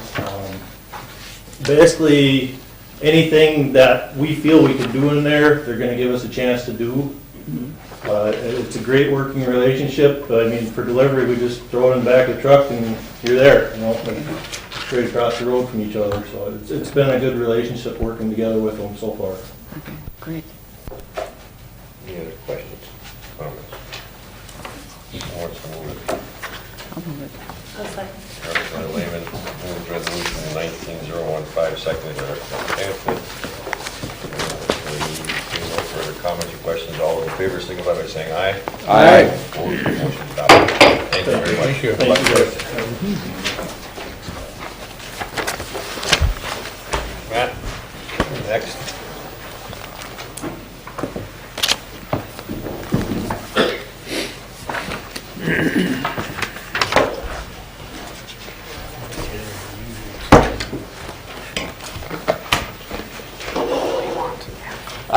Basically, anything that we feel we can do in there, they're going to give us a chance to do. It's a great working relationship. I mean, for delivery, we just throw it in the back of the truck and you're there, straight across the road from each other. So it's been a good relationship working together with them so far. Okay, great. Any other questions, comments? Who wants to move it? I'll move it. Representative Lehman moves resolution 19-015, seconded by Representative Hampton. No further comments or questions. All those in favor signify by saying aye. Aye. Opposed, motion adopted. Thank you very much. Thank you. Thank you, guys. Matt, next.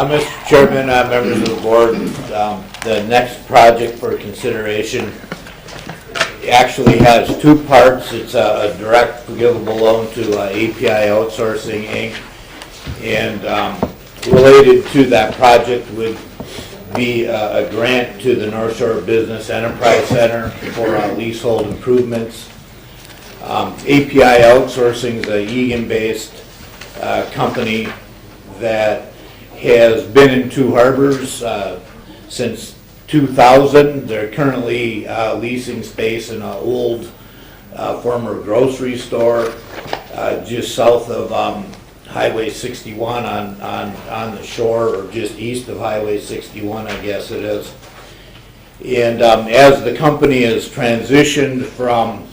Mr. Chairman, members of the board, the next project for consideration actually has 2 parts. It's a direct forgivable loan to API Outsourcing, Inc. And related to that project would be a grant to the North Shore Business Enterprise Center for leasehold improvements. API Outsourcing is a Egan-based company that has been in 2 harbors since 2000. They're currently leasing space in an old former grocery store just south of Highway 61 on the shore, or just east of Highway 61, I guess it is. And as the company has transitioned from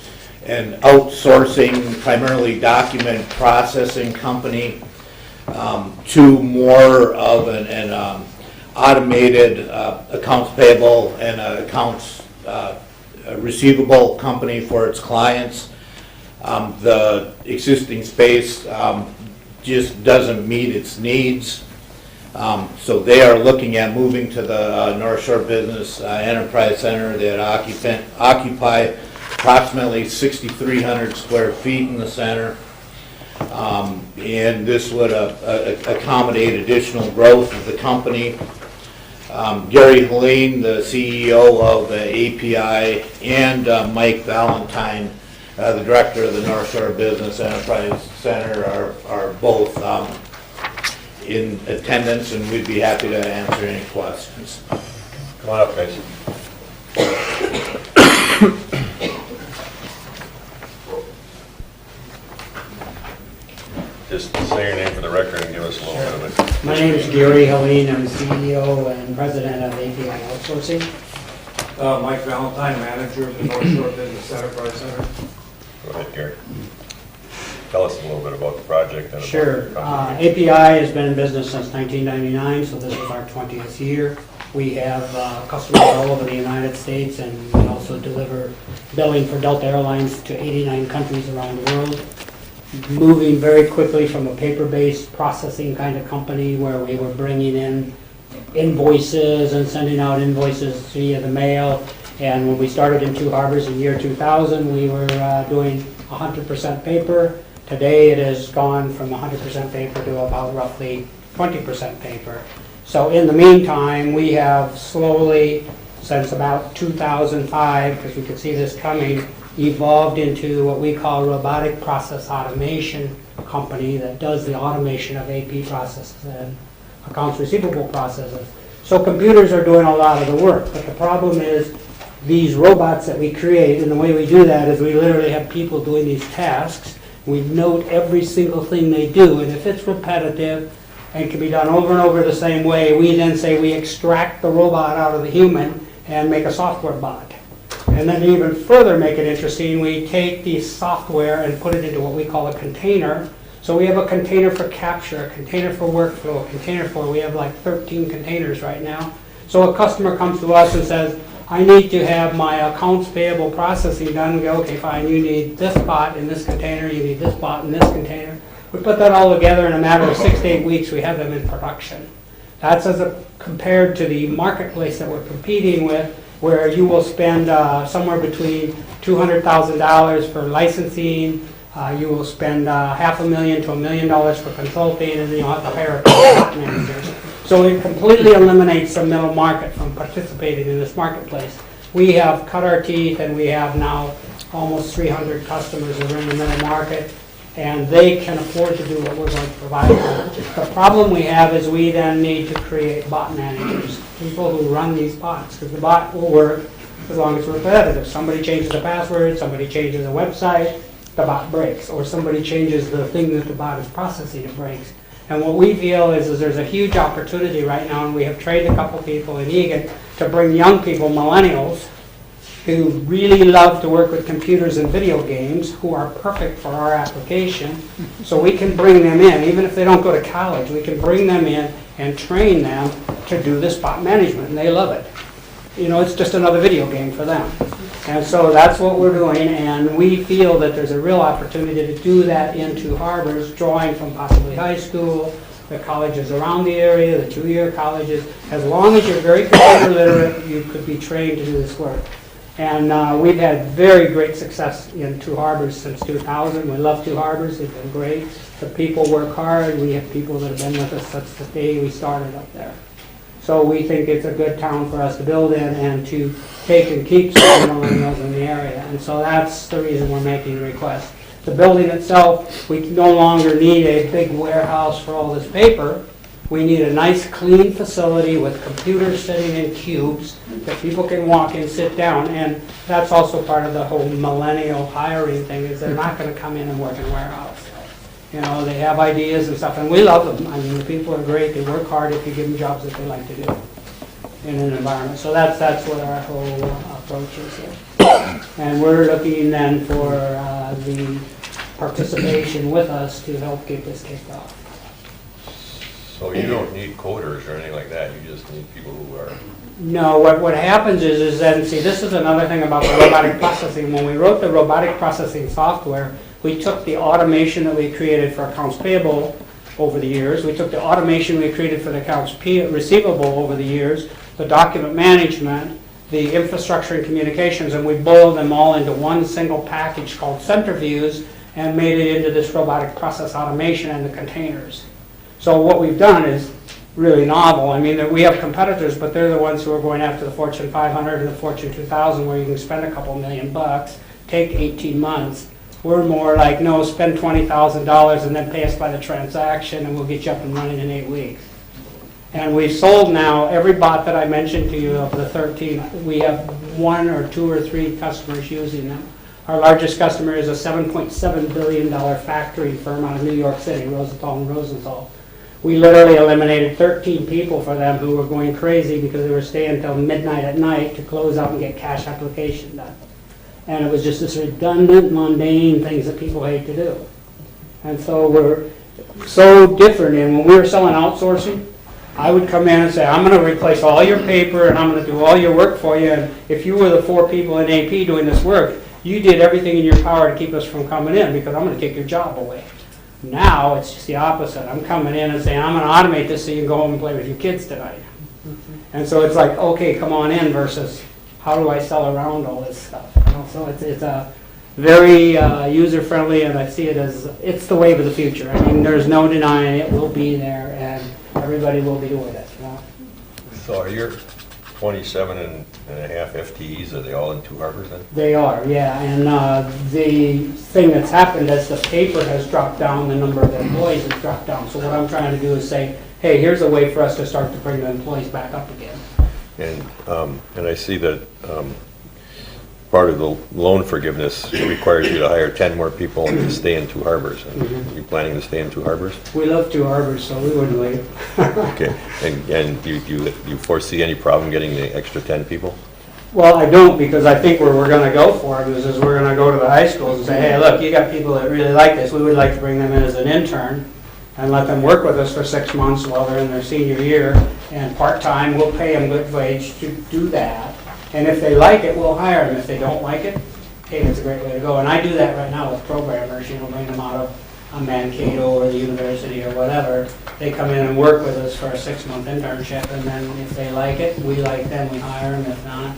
an outsourcing, primarily document processing company, to more of an automated accounts payable and accounts receivable company for its clients. The existing space just doesn't meet its needs. So they are looking at moving to the North Shore Business Enterprise Center that occupy approximately 6,300 square feet in the center. And this would accommodate additional growth of the company. Gary Helene, the CEO of API, and Mike Valentine, the director of the North Shore Business Enterprise Center, are both in attendance, and we'd be happy to answer any questions. Come on up, guys. Just say your name for the record and give us a little bit of it. My name is Gary Helene. I'm CEO and president of API Outsourcing. Mike Valentine, manager of the North Shore Business Enterprise Center. Go ahead, Gary. Tell us a little bit about the project. And Sure. about the company. API has been in business since 1999, so this is our 20th year. We have customers all over the United States, and we also deliver billing for Delta Airlines to 89 countries around the world. Moving very quickly from a paper-based processing kind of company where we were bringing in invoices and sending out invoices via the mail. And when we started in 2 harbors in year 2000, we were doing 100% paper. Today it has gone from 100% paper to about roughly 20% paper. So in the meantime, we have slowly since about 2005, because we could see this coming, evolved into what we call robotic process automation company that does the automation of AP processes and accounts receivable processes. So computers are doing a lot of the work, but the problem is these robots that we create, and the way we do that is we literally have people doing these tasks. We note every single thing they do, and if it's repetitive and can be done over and over the same way, we then say we extract the robot out of the human and make a software bot. And then to even further make it interesting, we take the software and put it into what we call a container. So we have a container for capture, a container for workflow, a container for, we have like 13 containers right now. So a customer comes to us and says, I need to have my accounts payable processing done. We go, okay, fine, you need this bot in this container, you need this bot in this container. We put that all together in a matter of 6 to 8 weeks, we have them in production. That's compared to the marketplace that we're competing with, where you will spend somewhere between $200,000 for licensing, you will spend $500,000 to $1 million for consulting, and then you'll have to hire a bot manager. So it completely eliminates the middle market from participating in this marketplace. We have cut our teeth, and we have now almost 300 customers that are in the middle market, and they can afford to do what we're going to provide them. The problem we have is we then need to create bot managers, people who run these bots, because the bot will work as long as it's repetitive. Somebody changes the password, somebody changes the website, the bot breaks, or somebody changes the thing that the bot is processing, it breaks. And what we feel is there's a huge opportunity right now, and we have trained a couple people in Egan to bring young people, millennials, who really love to work with computers and video games, who are perfect for our application. So we can bring them in, even if they don't go to college, we can bring them in and train them to do this bot management, and they love it. You know, it's just another video game for them. And so that's what we're doing, and we feel that there's a real opportunity to do that in Two Harbors, drawing from possibly high school, the colleges around the area, the two-year colleges. As long as you're very computer literate, you could be trained to do this work. And we've had very great success in Two Harbors since 2000. We love Two Harbors. They've been great. The people work hard. We have people that have been with us since the day we started up there. So we think it's a good town for us to build in and to take and keep some millennials in the area. And so that's the reason we're making the request. The building itself, we no longer need a big warehouse for all this paper. We need a nice, clean facility with computers sitting in cubes that people can walk in, sit down. And that's also part of the whole millennial hiring thing, is they're not going to come in and work in a warehouse. You know, they have ideas and stuff, and we love them. I mean, the people are great. They work hard if you give them jobs that they like to do in an environment. So that's what our whole approach is here. And we're looking then for the participation with us to help get this kicked off. So you don't need coders or anything like that, you just need people who are... No, what happens is then, see, this is another thing about the robotic processing. When we wrote the robotic processing software, we took the automation that we created for accounts payable over the years. We took the automation we created for the accounts receivable over the years, the document management, the infrastructure and communications, and we boiled them all into one single package called Centerviews and made it into this robotic process automation and the containers. So what we've done is really novel. I mean, we have competitors, but they're the ones who are going after the Fortune 500 and the Fortune 2000, where you can spend a couple $1 million, take 18 months. We're more like, no, spend $20,000 and then pay us by the transaction, and we'll get you up and running in 8 weeks. And we've sold now every bot that I mentioned to you of the 13. We have 1 or 2 or 3 customers using them. Our largest customer is a $7.7 billion factory firm out of New York City, Rosenthal & Rosenthal. We literally eliminated 13 people for them who were going crazy because they were staying until midnight at night to close out and get cash application done. And it was just this redundant, mundane things that people hate to do. And so we're so different. And when we were selling outsourcing, I would come in and say, I'm going to replace all your paper and I'm going to do all your work for you. And if you were the 4 people in AP doing this work, you did everything in your power to keep us from coming in because I'm going to take your job away. Now it's just the opposite. I'm coming in and saying, I'm going to automate this so you can go home and play with your kids tonight. And so it's like, okay, come on in versus how do I sell around all this stuff? You know, so it's a very user-friendly, and I see it as it's the wave of the future. I mean, there's no denying it will be there, and everybody will be doing it. You know? So are your 27 and a half FTEs, are they all in Two Harbors then? They are, yeah, and the thing that's happened is the paper has dropped down, the number of employees has dropped down. So what I'm trying to do is say, hey, here's a way for us to start to bring the employees back up again. And I see that part of the loan forgiveness requires you to hire 10 more people to stay in Two Harbors. And you planning to stay in Two Harbors? We love Two Harbors, so we wouldn't leave. Okay, and you foresee any problem getting the extra 10 people? Well, I don't, because I think where we're gonna go for it is we're gonna go to the high schools and say, hey, look, you got people that really like this, we would like to bring them in as an intern and let them work with us for 6 months while they're in their senior year, and part-time, we'll pay them good wage to do that. And if they like it, we'll hire them. If they don't like it, hey, it's a great way to go. And I do that right now with programmers, you know, bring them out of a Mankato or the university or whatever. They come in and work with us for a 6-month internship, and then if they like it, we like them, we hire them. If not,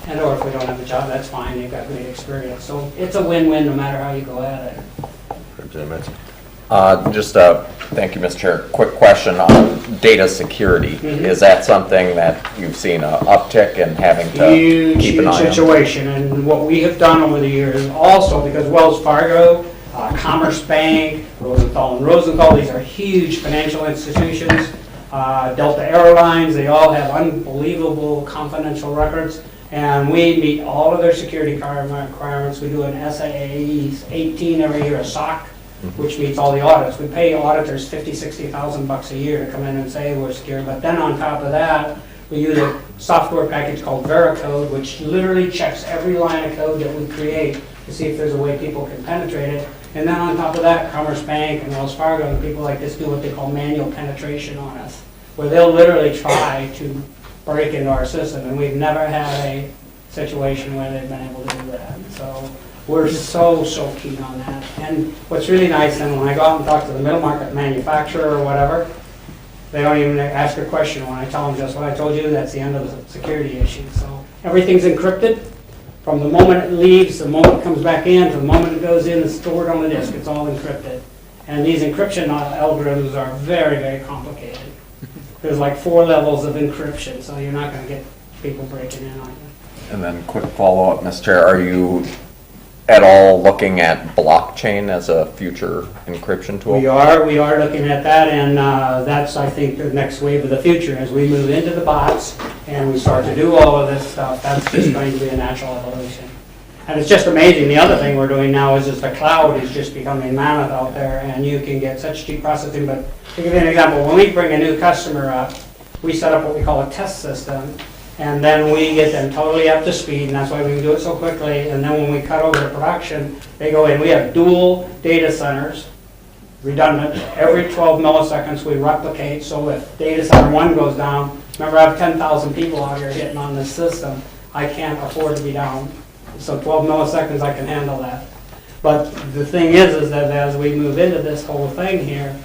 and or if we don't have a job, that's fine, they've got great experience. So it's a win-win no matter how you go at it. Representative Menson. Thank you, Mr. Chair. Quick question on data security. Is that something that you've seen an uptick in having to keep an eye on? Huge situation, and what we have done over the years also, because Wells Fargo, Commerce Bank, Rosenthal, these are huge financial institutions, Delta Airlines, they all have unbelievable confidential records, and we meet all of their security requirements. We do an SAE 18 every year, a SOC, which meets all the audits. We pay auditors $50,000-$60,000 a year to come in and say we're secure. But then on top of that, we use a software package called Veracode, which literally checks every line of code that we create to see if there's a way people can penetrate it. And then on top of that, Commerce Bank and Wells Fargo and people like this do what they call manual penetration on us, where they'll literally try to break into our system. And we've never had a situation where they've been able to do that. So we're so keen on that. And what's really nice, then when I go out and talk to the middle market manufacturer or whatever, they don't even ask a question. When I tell them just what I told you, that's the end of the security issue. So everything's encrypted from the moment it leaves, the moment it comes back in, to the moment it goes in and stored on the disk. It's all encrypted. And these encryption algorithms are very complicated. There's like 4 levels of encryption, so you're not going to get people breaking in on you. And then quick follow-up, Mr. Chair, are you at all looking at blockchain as a future encryption tool? We are looking at that, and that's, I think, the next wave of the future. As we move into the bots and we start to do all of this stuff, that's just going to be a natural evolution. And it's just amazing. The other thing we're doing now is just the cloud is just becoming mammoth out there, and you can get such cheap processing. But to give you an example, when we bring a new customer up, we set up what we call a test system, and then we get them totally up to speed, and that's why we can do it so quickly. And then when we cut over to production, they go in. We have dual data centers, redundant. Every 12 milliseconds we replicate, so if data center 1 goes down, remember I have 10,000 people out here hitting on this system, I can't afford to be down. So 12 milliseconds I can handle that. But the thing is that as we move into this whole thing here,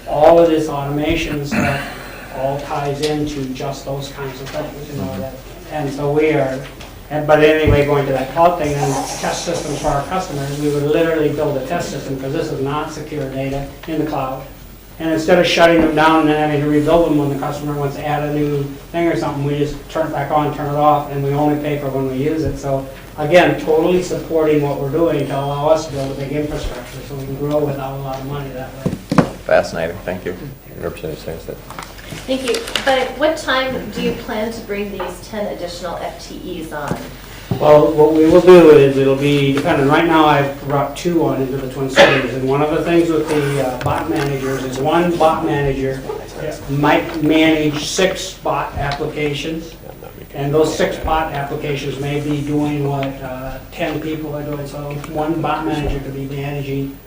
all of this automation stuff all ties into just those kinds of things, you know, that, and so we are, but anyway, going to that cloud thing and test systems for our customers, we would literally build a test system, because this is not secure data, in the cloud. And instead of shutting them down and then having to rebuild them when the customer wants to add a new thing or something, we just turn it back on, turn it off, and we only pay for when we use it. So again, totally supporting what we're doing to allow us to build a big infrastructure so we can grow without a lot of money that way. Fascinating, thank you. Representative Stansted. Thank you. By what time do you plan to bring these 10 additional FTEs on? Well, what we will do is it'll be dependent. Right now I've brought 2 on into the Twin Cities, and one of the things with the bot managers is one bot manager might manage 6 bot applications, and those 6 bot applications may be doing what 10 people are doing. So one bot manager could be managing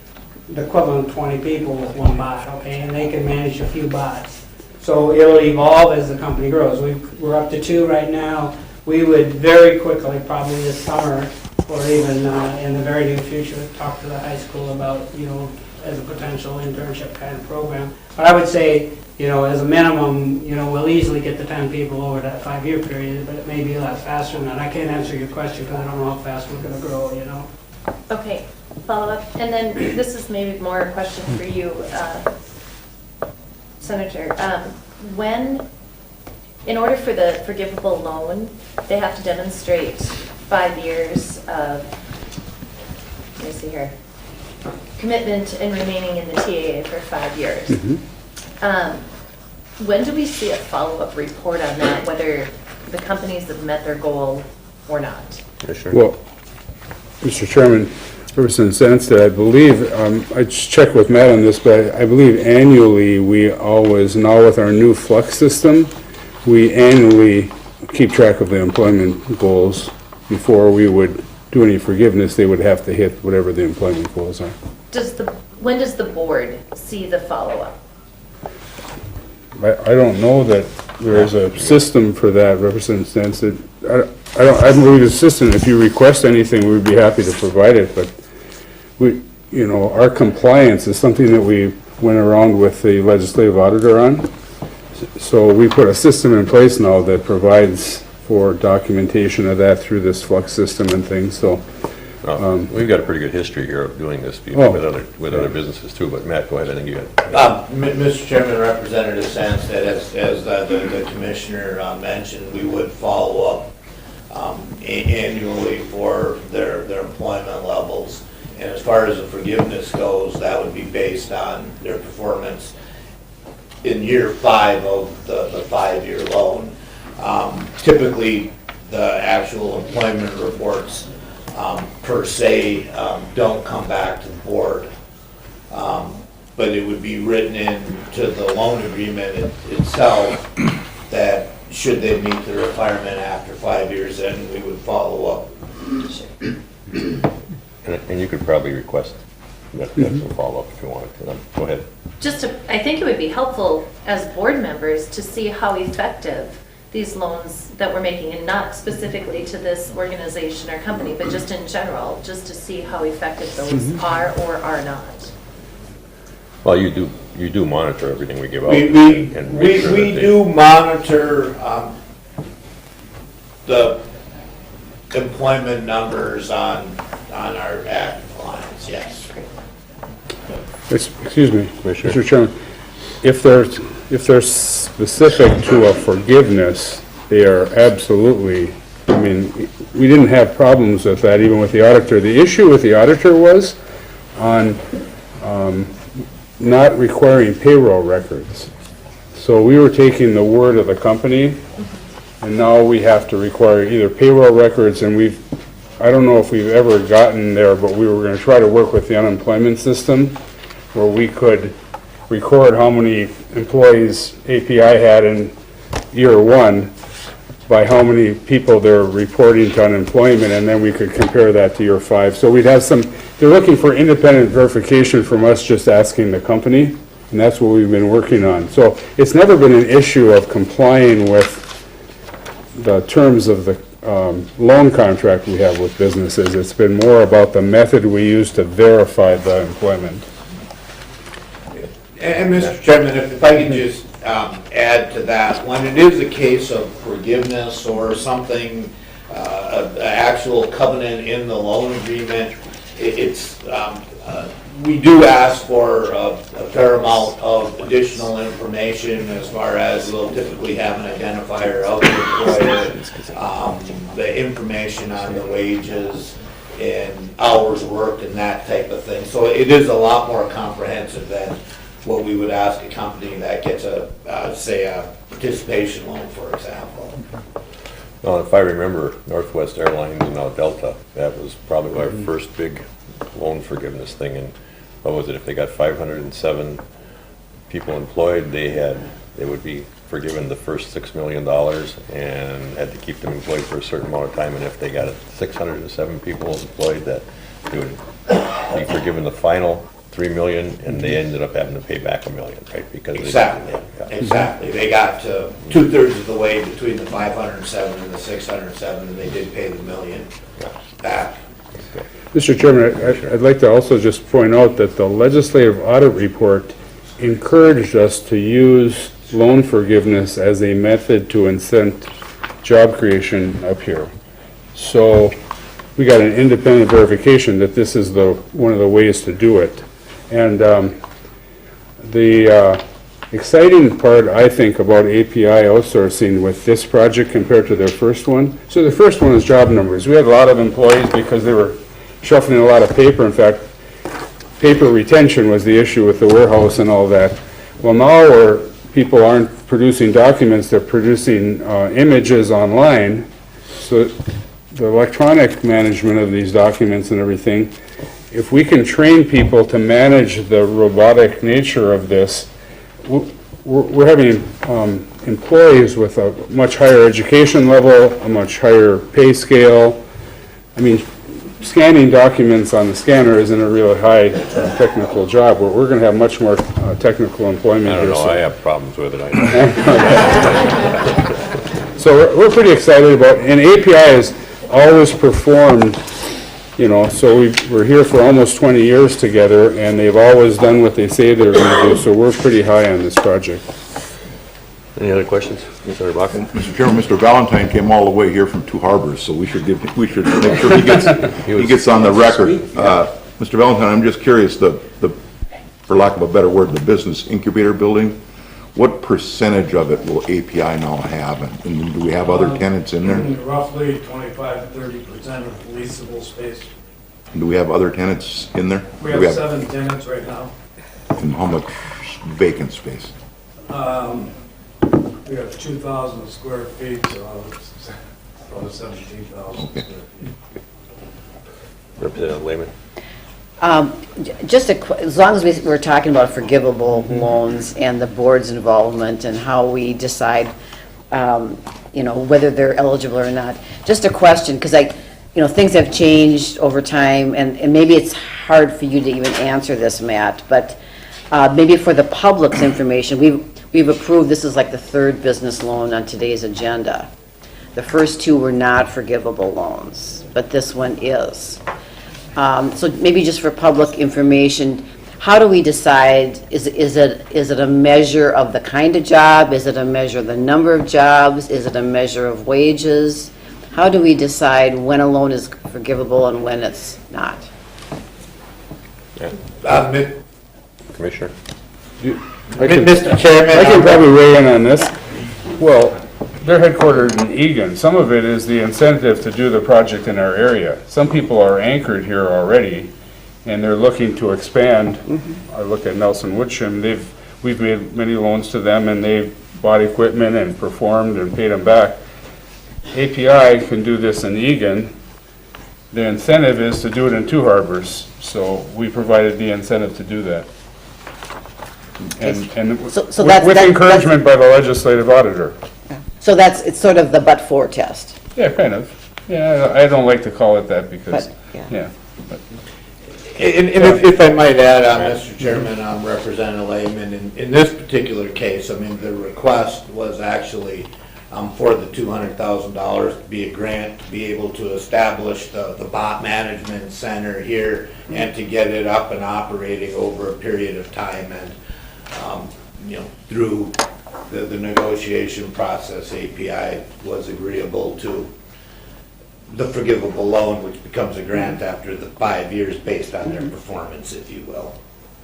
the equivalent of 20 people with one bot, okay, and they can manage a few bots. So it'll evolve as the company grows. We're up to 2 right now. We would very quickly, probably this summer, or even in the very near future, talk to the high school about, you know, as a potential internship kind of program. But I would say, you know, as a minimum, you know, we'll easily get the 10 people over that 5-year period, but it may be a lot faster than that. I can't answer your question because I don't know how fast we're going to grow, you know. Okay, follow up. And then this is maybe more a question for you, Senator. When in order for the forgivable loan, they have to demonstrate 5 years of, let me see here, commitment and remaining in the TAA for 5 years. When do we see a follow-up report on that, whether the companies have met their goal or not? Well, Mr. Chairman, Representative Sansted, I believe, I just checked with Matt on this, but I believe annually we always, now with our new flux system, we annually keep track of the employment goals. Before we would do any forgiveness, they would have to hit whatever the employment goals are. When does the board see the follow-up? I don't know that there is a system for that, Representative Sansted. I don't believe there's a system. If you request anything, we'd be happy to provide it, but we, you know, our compliance is something that we went around with the legislative auditor on. So we put a system in place now that provides for documentation of that through this flux system and things, so. We've got a pretty good history here of doing this with other businesses too, but Matt, go ahead, I think you had. Mr. Chairman, Representative Sansted, as the Commissioner mentioned, we would follow up annually for their employment levels. And as far as the forgiveness goes, that would be based on their performance in year 5 of the 5-year loan. Typically, the actual employment reports per se don't come back to the board, but it would be written into the loan agreement itself that should they meet the requirement after 5 years, then we would follow up. And you could probably request that some follow-up if you wanted to. Go ahead. I think it would be helpful as board members to see how effective these loans that we're making, and not specifically to this organization or company, but just in general, just to see how effective those are or are not. Well, you do monitor everything we give out. We do monitor the employment numbers on our active clients, yes. Excuse me, Mr. Chairman, if they're specific to a forgiveness, they are absolutely, I mean, we didn't have problems with that even with the auditor. The issue with the auditor was on not requiring payroll records. So we were taking the word of the company, and now we have to require either payroll records, and I don't know if we've ever gotten there, but we were going to try to work with the unemployment system where we could record how many employees API had in year 1 by how many people they're reporting to unemployment, and then we could compare that to year 5. So we'd have they're looking for independent verification from us just asking the company, and that's what we've been working on. So it's never been an issue of complying with the terms of the loan contract we have with businesses. It's been more about the method we use to verify the employment. And Mr. Chairman, if I could just add to that, when it is a case of forgiveness or something, an actual covenant in the loan agreement, we do ask for a fair amount of additional information as far as we'll typically have an identifier of the employer, the information on the wages and hours worked and that type of thing. So it is a lot more comprehensive than what we would ask a company that gets say a participation loan, for example. Well, if I remember, Northwest Airlines and now Delta, that was probably our first big loan forgiveness thing. And what was it? If they got 507 people employed, they would be forgiven the first $6 million and had to keep them employed for a certain amount of time. And if they got 607 people employed, that they would be forgiven the final $3 million, and they ended up having to pay back $1 million, right? Because Exactly. They got to 2/3 of the way between the 507 and the 607, and they did pay the $1 million back. Mr. Chairman, I'd like to also just point out that the legislative audit report encouraged us to use loan forgiveness as a method to incent job creation up here. So we got an independent verification that this is one of the ways to do it. And exciting part, I think, about API outsourcing with this project compared to their first one. So the first one is job numbers. We had a lot of employees because they were shuffling a lot of paper. In fact, paper retention was the issue with the warehouse and all that. Well, now where people aren't producing documents, they're producing images online. So the electronic management of these documents and everything, if we can train people to manage the robotic nature of this, we're having employees with a much higher education level, a much higher pay scale. I mean, scanning documents on the scanner isn't a really high technical job. We're going to have much more technical employment here. I don't know, so- I have problems with it. So we're pretty excited about, and API has always performed, you know, so we're here for almost 20 years together, and they've always done what they say they're going to do, so we're pretty high on this project. Any other questions? Mr. Bakken? Mr. Chairman, Mr. Valentine came all the way here from Two Harbors, so we should make sure he gets on the record. Mr. Valentine, I'm just curious, for lack of a better word, the business incubator building, what percentage of it will API now have? And do we have other tenants in there? Roughly 25 to 30% of leasable space. And do we have other tenants in there? We have 7 tenants right now. And how much vacant space? We have 2,000 square feet, so it's about 17,000 square feet. Representative Lehman? As long as we're talking about forgivable loans and the board's involvement and how we decide, you know, whether they're eligible or not. Just a question, because things have changed over time, and maybe it's hard for you to even answer this, Matt, but maybe for the public's information, we've approved, this is like the 3rd business loan on today's agenda. The first 2 were not forgivable loans, but this one is. So maybe just for public information, how do we decide, is it a measure of the kind of job? Is it a measure of the number of jobs? Is it a measure of wages? How do we decide when a loan is forgivable and when it's not? Commissioner? Mr. Chairman, I can probably weigh in on this. Well, they're headquartered in Egan. Some of it is the incentive to do the project in our area. Some people are anchored here already, and they're looking to expand. I look at Nelson Woodsham. We've made many loans to them, and they've bought equipment and performed and paid them back. API can do this in Egan. The incentive is to do it in Two Harbors, so we provided the incentive to do that. And with encouragement by the legislative auditor. So it's sort of the but-for test. Yeah, kind of. Yeah, I don't like to call it that because, yeah. And if I might add, Mr. Chairman, Representative Lehman, in this particular case, I mean, the request was actually for the $200,000 to be a grant to be able to establish the bot management center here and to get it up and operating over a period of time. And, through the negotiation process, API was agreeable to the forgivable loan, which becomes a grant after the 5 years based on their performance, if you will.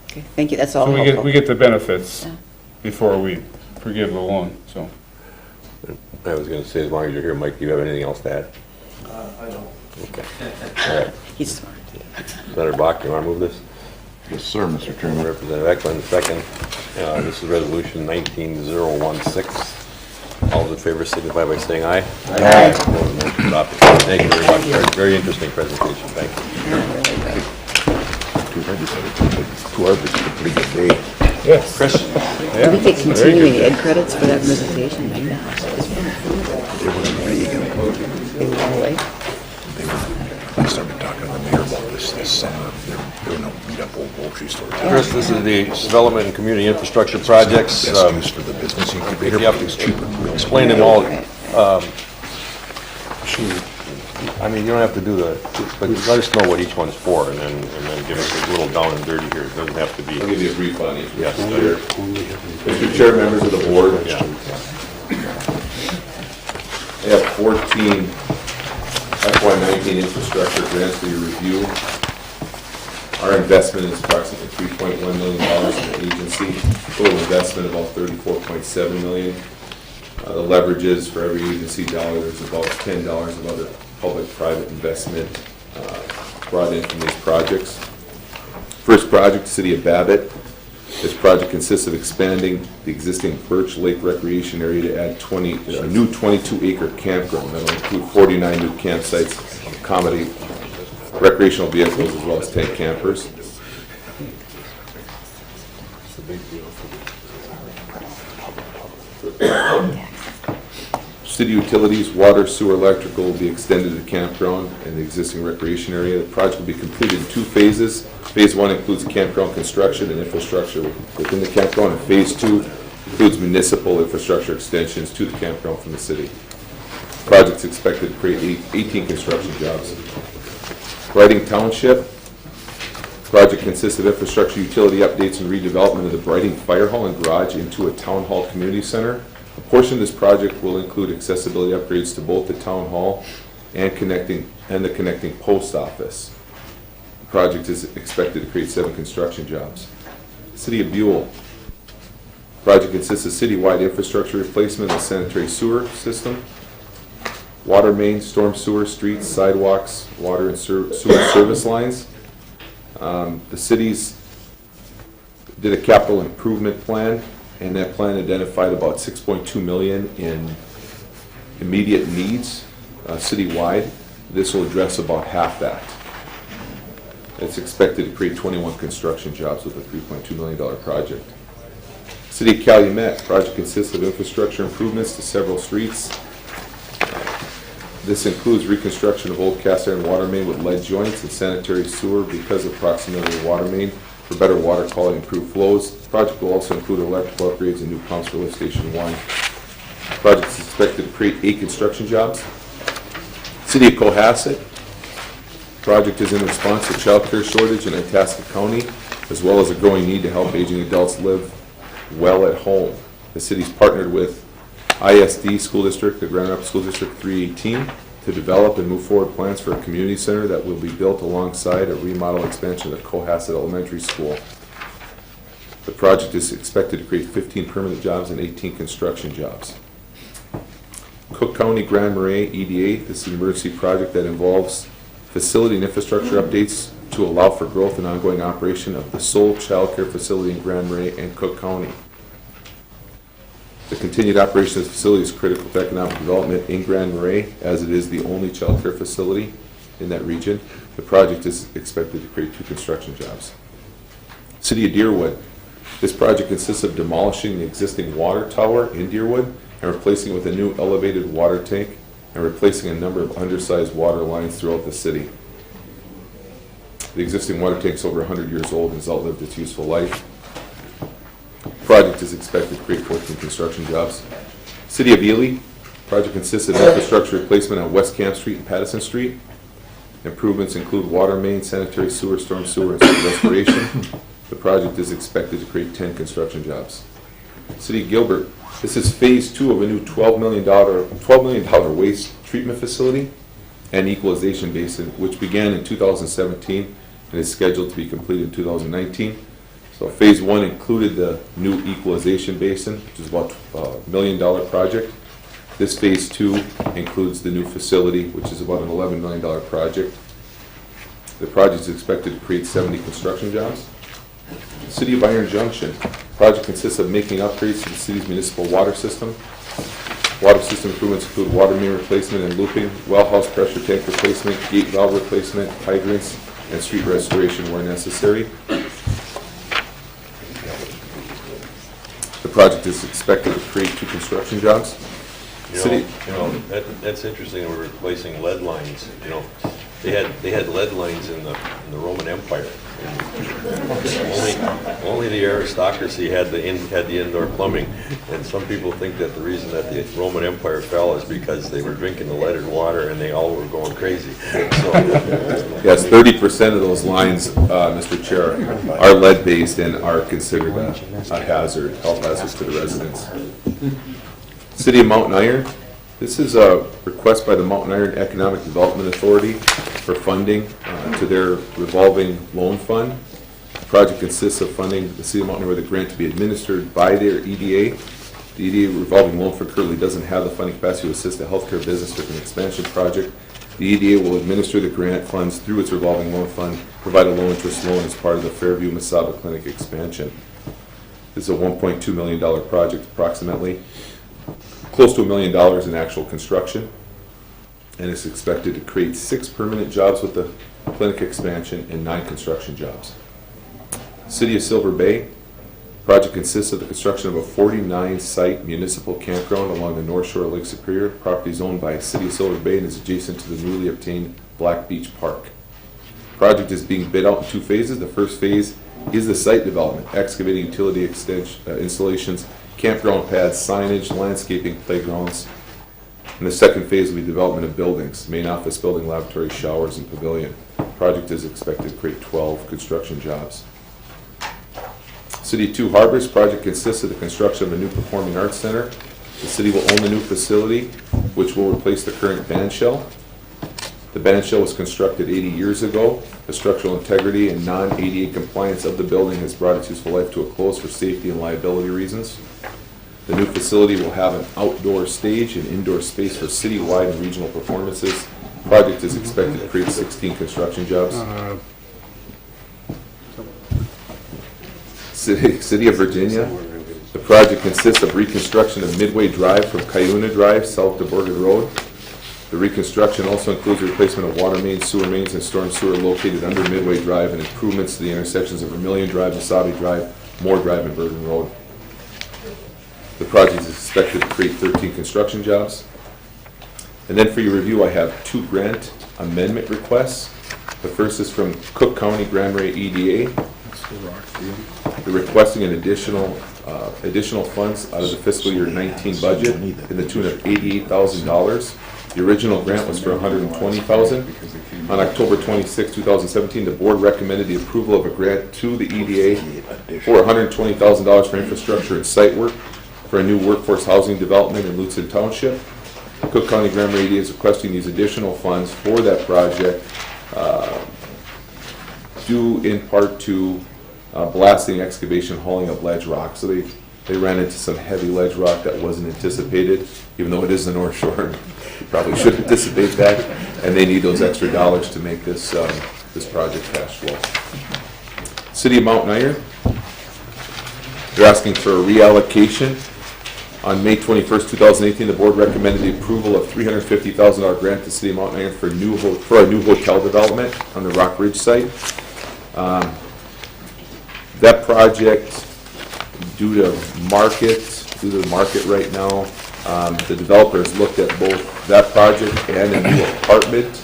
Okay, thank you, that's all So helpful. we get the benefits before we forgive the loan, so. I was going to say, as long as you're here, Mike, do you have anything else to add? I don't. Okay. All right. He's smart. Senator Bach, you want to move this? Yes, sir, Mr. Chairman. Representative Eklund, second. This is resolution 19016. All those in favor signify by saying aye. Aye. Opposed, motion adopted. Thank you very much. Very interesting presentation. Thank you. Two Harbors is a pretty good day. Yes. Chris? Do we get continuing ed credits for that presentation? They were in Reagan. They were all away? I started talking to the mayor about this summer. They're going to beat up old grocery stores. Chris, this is the Development and Community Infrastructure Projects. Best use for the business incubator. Yep. It's cheaper. Explain them all. I mean, you don't have to do but let us know what each one's for, and then give us a little down and dirty here. It doesn't have to be. I'll give you a brief on each. Yes. Mr. Chair, members of the board. Yeah. I have 14 FY19 infrastructure grants for your review. Our investment is approximately $3.1 million in the agency, total investment about $34.7 million. The leverage is for every agency dollar, there's about $10 of other public-private investment brought in from these projects. First project, City of Babbitt. This project consists of expanding the existing Birch Lake Recreation Area to add a new 22-acre campground that will include 49 new campsites, accommodate recreational vehicles as well as 10 campers. City utilities, water, sewer, electrical will be extended to the campground and the existing recreation area. The project will be completed in 2 phases. Phase 1 includes campground construction and infrastructure within the campground, and Phase 2 includes municipal infrastructure extensions to the campground from the city. The project is expected to create 18 construction jobs. Brighting Township. The project consists of infrastructure, utility updates, and redevelopment of the Brighting Fire Hall and Garage into a Town Hall Community Center. A portion of this project will include accessibility upgrades to both the Town Hall and the connecting post office. The project is expected to create 7 construction jobs. City of Buell. The project consists of citywide infrastructure replacement of the sanitary sewer system, water mains, storm sewer, streets, sidewalks, water and sewer service lines. The cities did a capital improvement plan, and that plan identified about $6.2 million in immediate needs citywide. This will address about half that. It's expected to create 21 construction jobs with a $3.2 million project. City of Calumet, project consists of infrastructure improvements to several streets. This includes reconstruction of old cast iron water main with lead joints and sanitary sewer because of proximity to water main for better water quality and improved flows. The project will also include electrical upgrades and new pumps for lift station 1. The project is expected to create 8 construction jobs. City of Cohasset. The project is in response to child care shortage in Itasca County, as well as a growing need to help aging adults live well at home. The city's partnered with ISD School District, the Grand Rapids School District 318, to develop and move forward plans for a community center that will be built alongside a remodel expansion of Cohasset Elementary School. The project is expected to create 15 permanent jobs and 18 construction jobs. Cook County Grand Marais EDA, this is an emergency project that involves facility and infrastructure updates to allow for growth and ongoing operation of the sole child care facility in Grand Marais and Cook County. The continued operation of the facility is critical to economic development in Grand Marais, as it is the only child care facility in that region. The project is expected to create 2 construction jobs. City of Deerwood. This project consists of demolishing the existing water tower in Deerwood and replacing it with a new elevated water tank and replacing a number of undersized water lines throughout the city. The existing water tank is over 100 years old and has outlived its useful life. The project is expected to create 14 construction jobs. City of Ely. Project consists of infrastructure replacement on West Camp Street and Patterson Street. Improvements include water main, sanitary sewer, storm sewer, and sewer restoration. The project is expected to create 10 construction jobs. City of Gilbert. This is phase 2 of a new $12 million waste treatment facility and equalization basin, which began in 2017 and is scheduled to be completed in 2019. So phase 1 included the new equalization basin, which is about $1 million project. This phase 2 includes the new facility, which is about an $11 million project. The project is expected to create 70 construction jobs. City of Iron Junction. Project consists of making upgrades to the city's municipal water system. Water system improvements include water main replacement and looping, well house pressure tank replacement, gate valve replacement, hydrants, and street restoration where necessary. The project is expected to create 2 construction jobs. That's interesting. We're replacing lead lines. They had lead lines in the Roman Empire. Only the aristocracy had the indoor plumbing, and some people think that the reason that the Roman Empire fell is because they were drinking the leaded water and they all were going crazy. Yes, 30% of those lines, Mr. Chair, are lead-based and are considered a hazard, health hazard to the residents. City of Mountain Iron. This is a request by the Mountain Iron Economic Development Authority for funding to their revolving loan fund. The project consists of funding the City of Mount Airy with a grant to be administered by their EDA. The EDA revolving loan fund currently doesn't have the funding capacity to assist a healthcare business with an expansion project. The EDA will administer the grant funds through its revolving loan fund, provide a low interest loan as part of the Fairview Masaba Clinic expansion. This is a $1.2 million project approximately, close to $1 million in actual construction, and it's expected to create 6 permanent jobs with the clinic expansion and 9 construction jobs. City of Silver Bay. Project consists of the construction of a 49-site municipal campground along the north shore of Lake Superior. Property is owned by City of Silver Bay and is adjacent to the newly obtained Black Beach Park. Project is being bid out in 2 phases. The first phase is the site development, excavating utility installations, campground pads, signage, landscaping, playgrounds. And the second phase will be development of buildings, main office building, laboratory, showers, and pavilion. Project is expected to create 12 construction jobs. City of Two Harbors. Project consists of the construction of a new performing arts center. The city will own the new facility, which will replace the current band shell. The band shell was constructed 80 years ago. The structural integrity and non-ADA compliance of the building has brought its useful life to a close for safety and liability reasons. The new facility will have an outdoor stage and indoor space for citywide and regional performances. Project is expected to create 16 construction jobs. City of Virginia. The project consists of reconstruction of Midway Drive from Cuyuna Drive south to Borgard Road. The reconstruction also includes the replacement of water mains, sewer mains, and storm sewer located under Midway Drive and improvements to the intersections of Vermilion Drive, Wasabi Drive, Moore Drive, and Bergen Road. The project is expected to create 13 construction jobs. And then for your review, I have 2 grant amendment requests. The first is from Cook County Grand Marais EDA. They're requesting an additional funds out of the fiscal year 19 budget in the tune of $88,000. The original grant was for $120,000. On October 26, 2017, the board recommended the approval of a grant to the EDA for $120,000 for infrastructure and site work for a new workforce housing development in Lutzen Township. Cook County Grand Marais EDA is requesting these additional funds for that project due in part to blasting, excavation, hauling of ledge rock. So they ran into some heavy ledge rock that wasn't anticipated, even though it is the North Shore. You probably should anticipate that, and they need those extra dollars to make this project cash flow. City of Mount Iron, they're asking for a reallocation. On May 21st, 2018, the board recommended the approval of $350,000 grant to City of Mount Iron for a new hotel development on the Rock Ridge site. That project, due to the market right now, the developers looked at both that project and a new apartment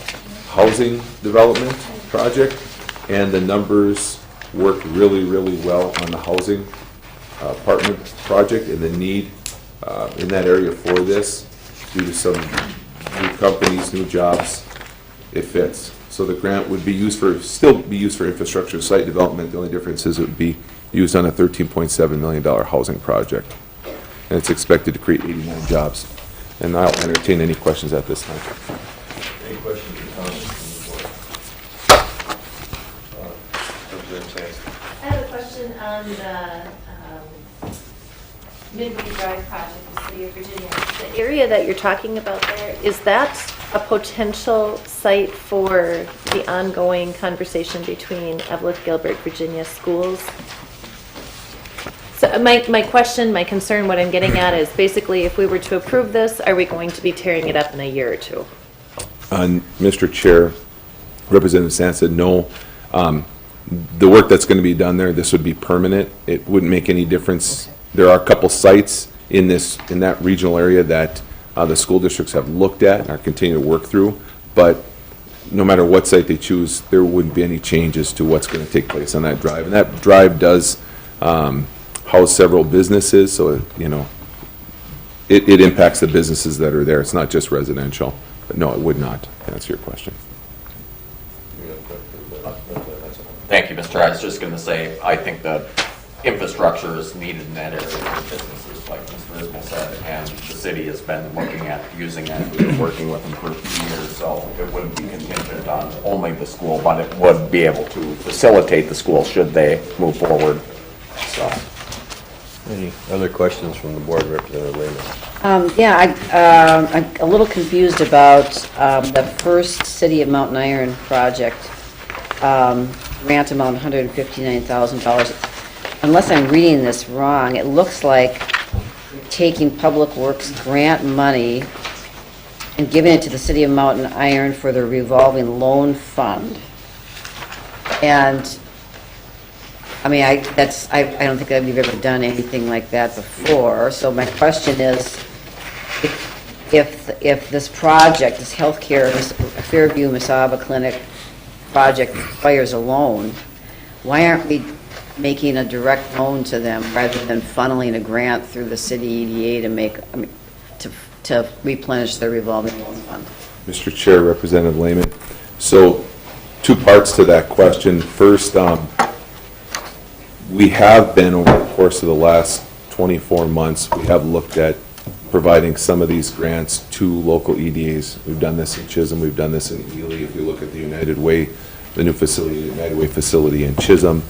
housing development project, and the numbers worked really, really well on the housing apartment project and the need in that area for this due to some new companies, new jobs. It fits. So the grant would still be used for infrastructure and site development. The only difference is it would be used on a $13.7 million housing project. And it's expected to create 89 jobs. And I'll entertain any questions at this time. Any questions or comments from the board? I have a question on the Midway Drive project in the City of Virginia. The area that you're talking about there, is that a potential site for the ongoing conversation between Evelyn Gilbert Virginia schools? So my question, my concern, what I'm getting at is basically if we were to approve this, are we going to be tearing it up in a year or two? Mr. Chair, Representative Sands said no. The work that's going to be done there, this would be permanent. It wouldn't make any difference. There are a couple sites in that regional area that the school districts have looked at and are continuing to work through, but no matter what site they choose, there wouldn't be any changes to what's going to take place on that drive. And that drive does house several businesses, so it impacts the businesses that are there. It's not just residential. But no, it would not, to answer your question. Thank you, Mr. I was just going to say, I think that infrastructure is needed in that area for businesses, like Mr. Isbell said, and the city has been looking at using that, we've been working with them for a few years, so it wouldn't be contingent on only the school, but it would be able to facilitate the school should they move forward, so. Any other questions from the board, Representative Lehman? I'm a little confused about the first City of Mountain Iron project, grant amount $159,000. Unless I'm reading this wrong, it looks like taking Public Works grant money and giving it to the City of Mountain Iron for the revolving loan fund. And I mean, I don't think that we've ever done anything like that before. So my question is, if this project, this healthcare, this Fairview Mesaba Clinic project requires a loan, why aren't we making a direct loan to them rather than funneling a grant through the city EDA to replenish their revolving loan fund? Mr. Chair, Representative Lehman. So, two parts to that question. First, we have been, over the course of the last 24 months, we have looked at providing some of these grants to local EDAs. We've done this in Chisholm, we've done this in Ely. If you look at the United Way, the new facility, the United Way facility in Chisholm,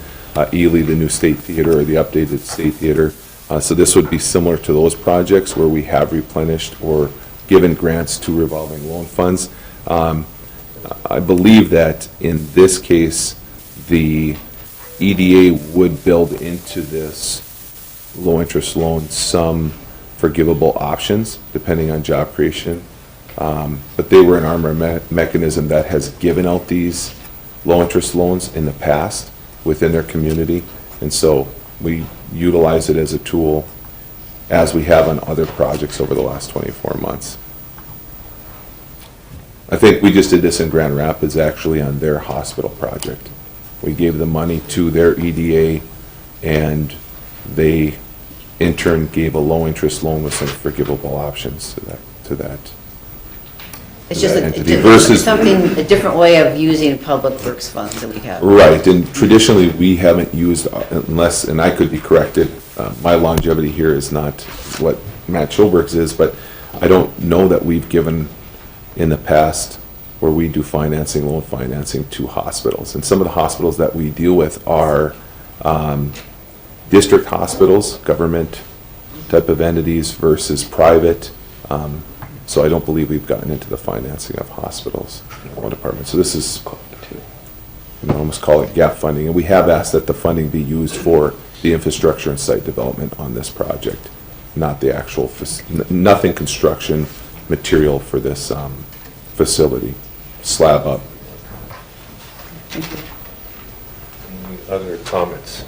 Ely, the new State Theater, or the updated State Theater. So this would be similar to those projects where we have replenished or given grants to revolving loan funds. I believe that in this case, the EDA would build into this low-interest loan some forgivable options, depending on job creation. But they were an armor mechanism that has given out these low-interest loans in the past within their community. And so we utilize it as a tool as we have on other projects over the last 24 months. I think we just did this in Grand Rapids, actually, on their hospital project. We gave the money to their EDA, and they, in turn, gave a low-interest loan with some forgivable options to that. It's just entity a different way of using Public Works funds that we have. Right, and traditionally, we haven't used, unless, and I could be corrected, my longevity here is not what Matt Schulberg's is, but I don't know that we've given in the past where we do financing, loan financing to hospitals. And some of the hospitals that we deal with are district hospitals, government type of entities versus private. So I don't believe we've gotten into the financing of hospitals in one department. So this is, you know, almost call it gap funding. And we have asked that the funding be used for the infrastructure and site development on this project, not the actual, nothing construction material for this facility. Slab up. Any other comments?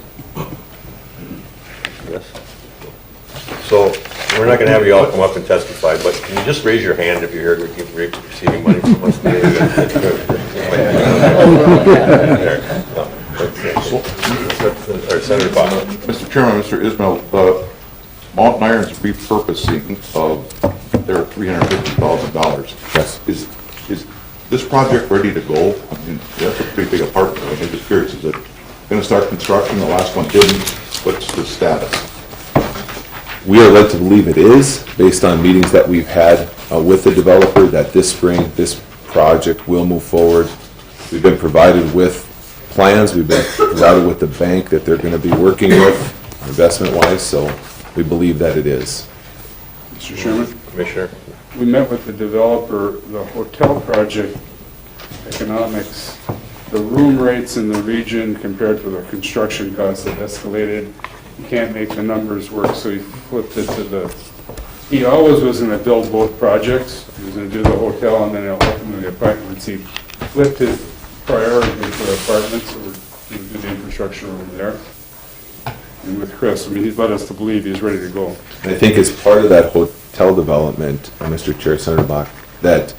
Yes? So, we're not going to have you all come up and testify, but can you just raise your hand if you're here receiving money from us? Senator Bob. Mr. Chairman, Mr. Ismail, Mountain Iron's repurposing of their $350,000. Yes. Is this project ready to go? I mean, that's a pretty big apartment. I'm just curious, is it going to start construction? The last one didn't. What's the status? We are led to believe it is, based on meetings that we've had with the developer, that this spring, this project will move forward. We've been provided with plans, we've been provided with the bank that they're going to be working with, investment-wise, so we believe that it is. Mr. Chairman? Commissioner? We met with the developer, the hotel project economics, the room rates in the region compared to the construction costs have escalated. You can't make the numbers work, so he flipped it to he always was going to build both projects. He was going to do the hotel and then ultimately apartments. He flipped his priority for apartments, so we're going to do the infrastructure over there. And with Chris, I mean, he's led us to believe he's ready to go. And I think as part of that hotel development, Mr. Chair, Senator Bach, that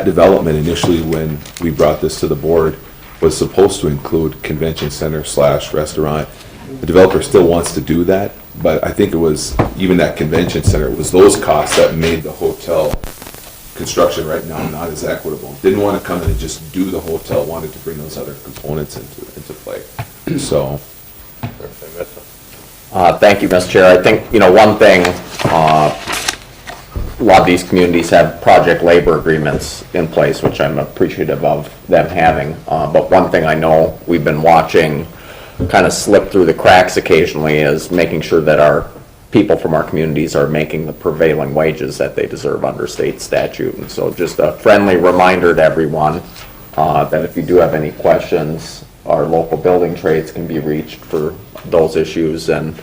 development initially, when we brought this to the board, was supposed to include convention center / restaurant. The developer still wants to do that, but I think it was even that convention center, it was those costs that made the hotel construction right now not as equitable. Didn't want to come in and just do the hotel, wanted to bring those other components into play. So. Thank you, Mr. Chair. I think, one thing, a lot of these communities have project labor agreements in place, which I'm appreciative of them having. But one thing I know we've been watching kind of slip through the cracks occasionally is making sure that our people from our communities are making the prevailing wages that they deserve under state statute. And so just a friendly reminder to everyone that if you do have any questions, our local building trades can be reached for those issues, and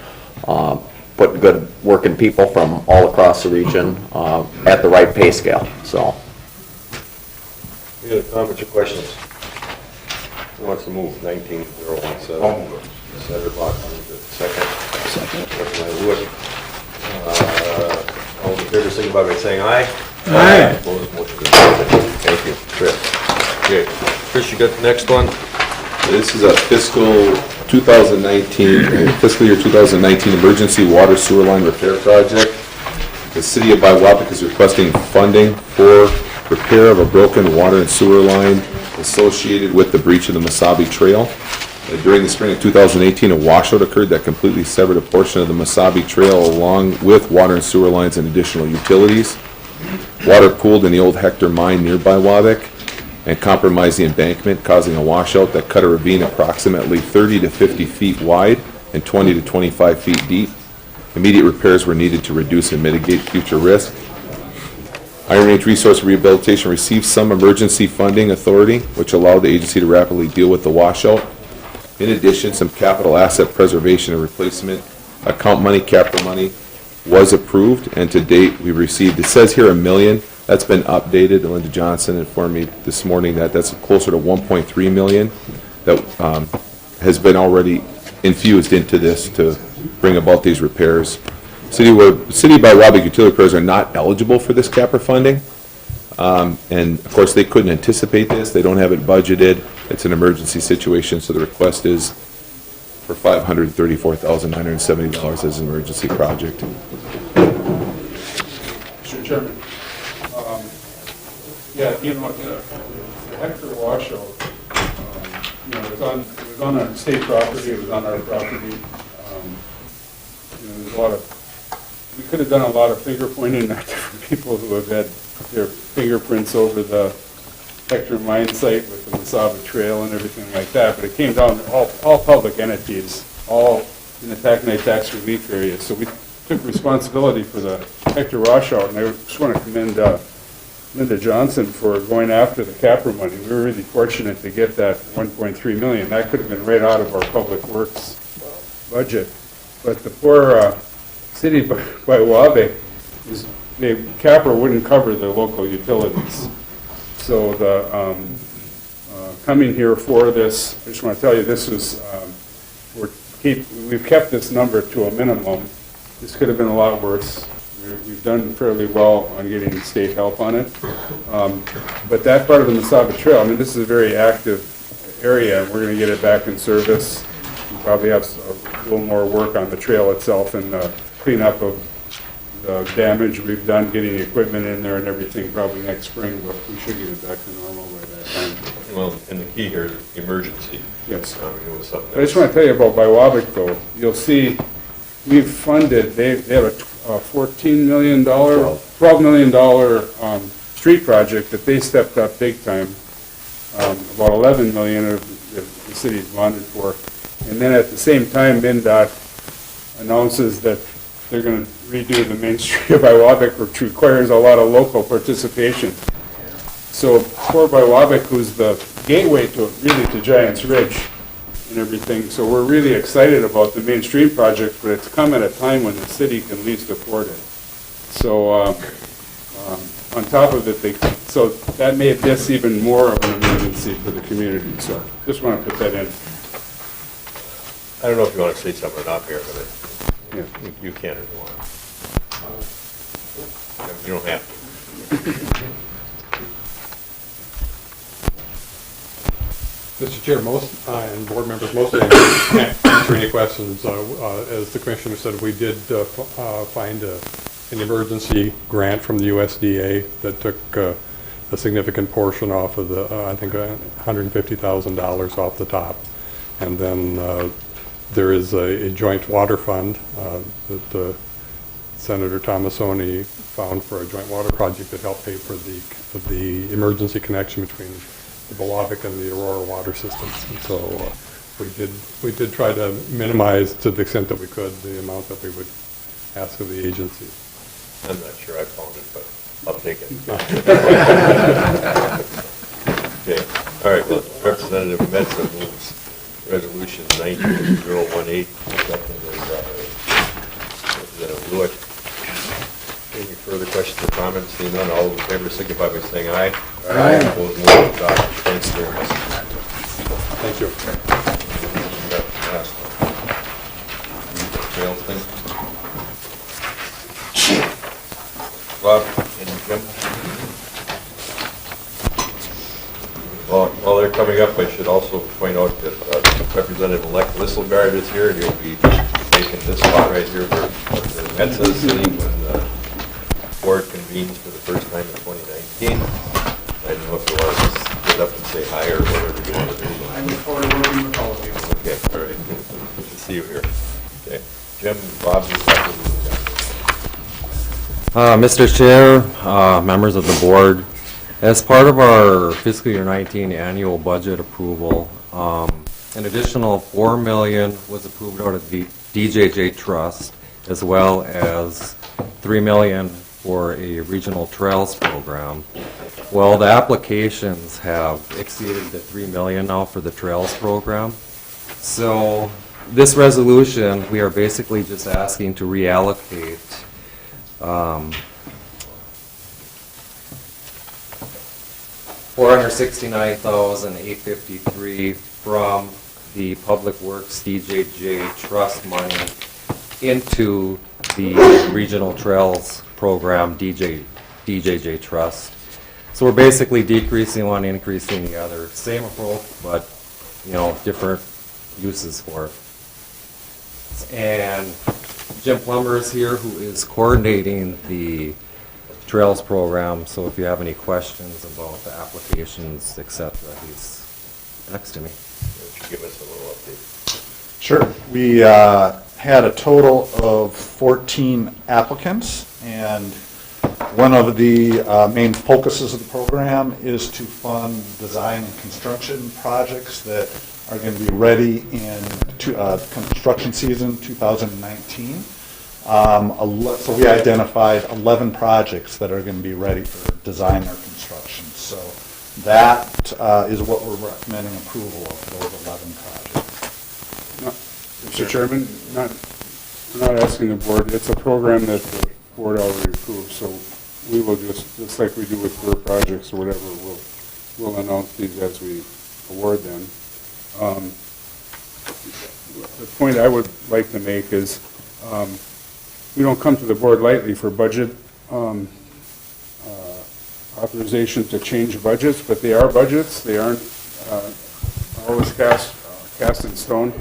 put good working people from all across the region at the right pay scale. So, Any other comments or questions? Who wants to move? 19017. Senator Block, second. Second by Lewis. All in favor, signify by saying aye. Aye. Opposed, motion is carried. Thank you, Chris. Okay, Chris, you got the next one? This is a fiscal 2019, fiscal year 2019 emergency water sewer line repair project. The city of Biwabik is requesting funding for repair of a broken water and sewer line associated with the breach of the Mesabi Trail. During the spring of 2018, a washout occurred that completely severed a portion of the Mesabi Trail along with water and sewer lines and additional utilities. Water pooled in the old Hector mine near Biwabik and compromised the embankment, causing a washout that cut a ravine approximately 30 to 50 feet wide and 20 to 25 feet deep. Immediate repairs were needed to reduce and mitigate future risk. Iron Range Resource Rehabilitation received some emergency funding authority, which allowed the agency to rapidly deal with the washout. In addition, some capital asset preservation and replacement account money, capital money, was approved, and to date, we've received, it says here $1 million. That's been updated. Linda Johnson informed me this morning that that's closer to $1.3 million that has been already infused into this to bring about these repairs. City by Biwabik utility repairs are not eligible for this CAPR funding. And of course, they couldn't anticipate this. They don't have it budgeted. It's an emergency situation, so the request is for $534,970 as an emergency project. Mr. Chairman, the Hector washout, it was on our state property, it was on our property. We could have done a lot of finger pointing at different people who have had their fingerprints over the Hector mine site with the Mesabi Trail and everything like that, but it came down to all public entities, all in the Taconite tax relief area. So we took responsibility for the Hector washout, and I just want to commend Linda Johnson for going after the CAPR money. We were really fortunate to get that $1.3 million. That could have been right out of our public works budget. But the poor city by Biwabik, the CAPR wouldn't cover the local utilities. So the coming here for this, I just want to tell you, this was, we've kept this number to a minimum. This could have been a lot worse. We've done fairly well on getting state help on it. But that part of the Mesabi Trail, I mean, this is a very active area, and we're going to get it back in service. We probably have a little more work on the trail itself and cleanup of the damage we've done, getting equipment in there and everything probably next spring, but we should get it back to normal by that time. Well, and the key here is emergency. Yes. I mean, it was something I just want to tell you about Biwabik, though. You'll see we've funded, they have a $12 million street project that they stepped up big time. About $11 million of the city's bonded for. And then at the same time, MnDOT announces that they're going to redo the main street of Biwabik, which requires a lot of local participation. So poor Biwabik, who's the gateway to Giants Ridge and everything. So we're really excited about the Main Street project, but it's come at a time when the city can least afford it. So on top of it, so that made this even more of an emergency for the community. So just want to put that in. I don't know if you want to say something or not here, but you can if you want. You don't have to. Mr. Chair, and board members, most of them can't answer any questions. As the commissioner said, we did find an emergency grant from the USDA that took a significant portion off of the, I think, $150,000 off the top. And then there is a joint water fund that Senator Thomasoni found for a joint water project that helped pay for the emergency connection between the Belovic and the Aurora water systems. And so we did try to minimize, to the extent that we could, the amount that we would ask of the agency. I'm not sure I found it, but I'll take it. Okay, all right, well, Representative Metza moves Resolution 19018, seconded by Representative Lewick. Any further questions or comments? Seeing none, all in favor signify by saying aye. Aye. Opposed, motion adopted. Thanks very much. Thank you. Last one. Trail thing. Bob and Jim. While they're coming up, I should also point out that Representative-elect Lisselgard is here, and he'll be taking this spot right here where Metza is sitting when the board convenes for the first time in 2019. I don't know if you want to just get up and say hi or whatever you want to do. I look forward to working with all of you. Okay, all right. Good to see you here. Okay, Jim, Bob, you have Mr. Chair, members of the board, as part of our fiscal year 19 annual budget approval, an additional $4 million was approved out of the DJJ Trust, as well as $3 million for a regional trails program. Well, the applications have exceeded the $3 million now for the trails program. So this resolution, we are basically just asking to reallocate $469,853 from the Public Works DJJ Trust money into the Regional Trails Program DJJ Trust. So we're basically decreasing one, increasing the other. Same approach, but different uses for it. And Jim Plumber is here, who is coordinating the Trails program. So if you have any questions about the applications, etc., he's next to me. give us a little update. Sure. We had a total of 14 applicants, and one of the main focuses of the program is to fund design and construction projects that are going to be ready in construction season 2019. So we identified 11 projects that are going to be ready for design or construction. So that is what we're recommending approval of, those 11 projects. Mr. Chairman, we're not asking the board. It's a program that the board already approved, so we will just like we do with career projects or whatever, we'll announce these as we award them. The point I would like to make is we don't come to the board lightly for budget authorization to change budgets, but they are budgets. They aren't always cast in stone.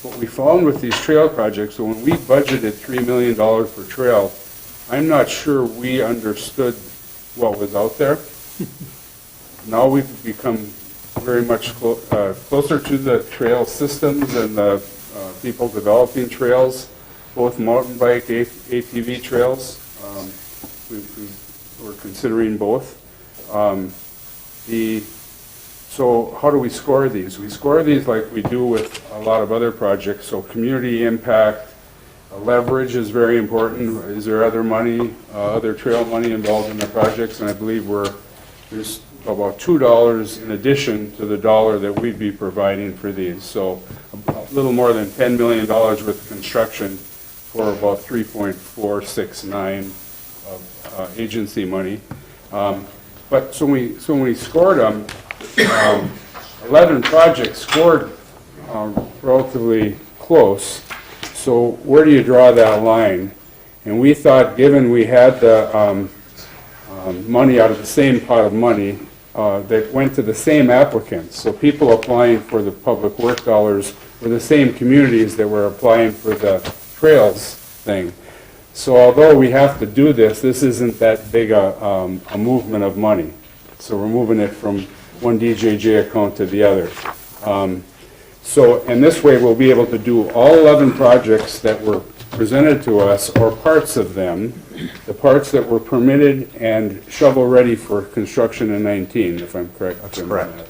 What we found with these trail projects, so when we budgeted $3 million for trail, I'm not sure we understood what was out there. Now we've become very much closer to the trail systems and the people developing trails, both mountain bike, ATV trails. We're considering both. So how do we score these? We score these like we do with a lot of other projects. So community impact, leverage is very important. Is there other money, other trail money involved in the projects? And I believe there's about $2 in addition to the dollar that we'd be providing for these. So a little more than $10 million worth of construction for about 3.469 of agency money. But so when we scored them, 11 projects scored relatively close. So where do you draw that line? And we thought, given we had the money out of the same pot of money that went to the same applicants, so people applying for the public work dollars were the same communities that were applying for the trails thing. So although we have to do this isn't that big a movement of money. So we're moving it from one DJJ account to the other. So, and this way, we'll be able to do all 11 projects that were presented to us, or parts of them, the parts that were permitted and shovel-ready for construction in 19, if I'm correct. That's correct.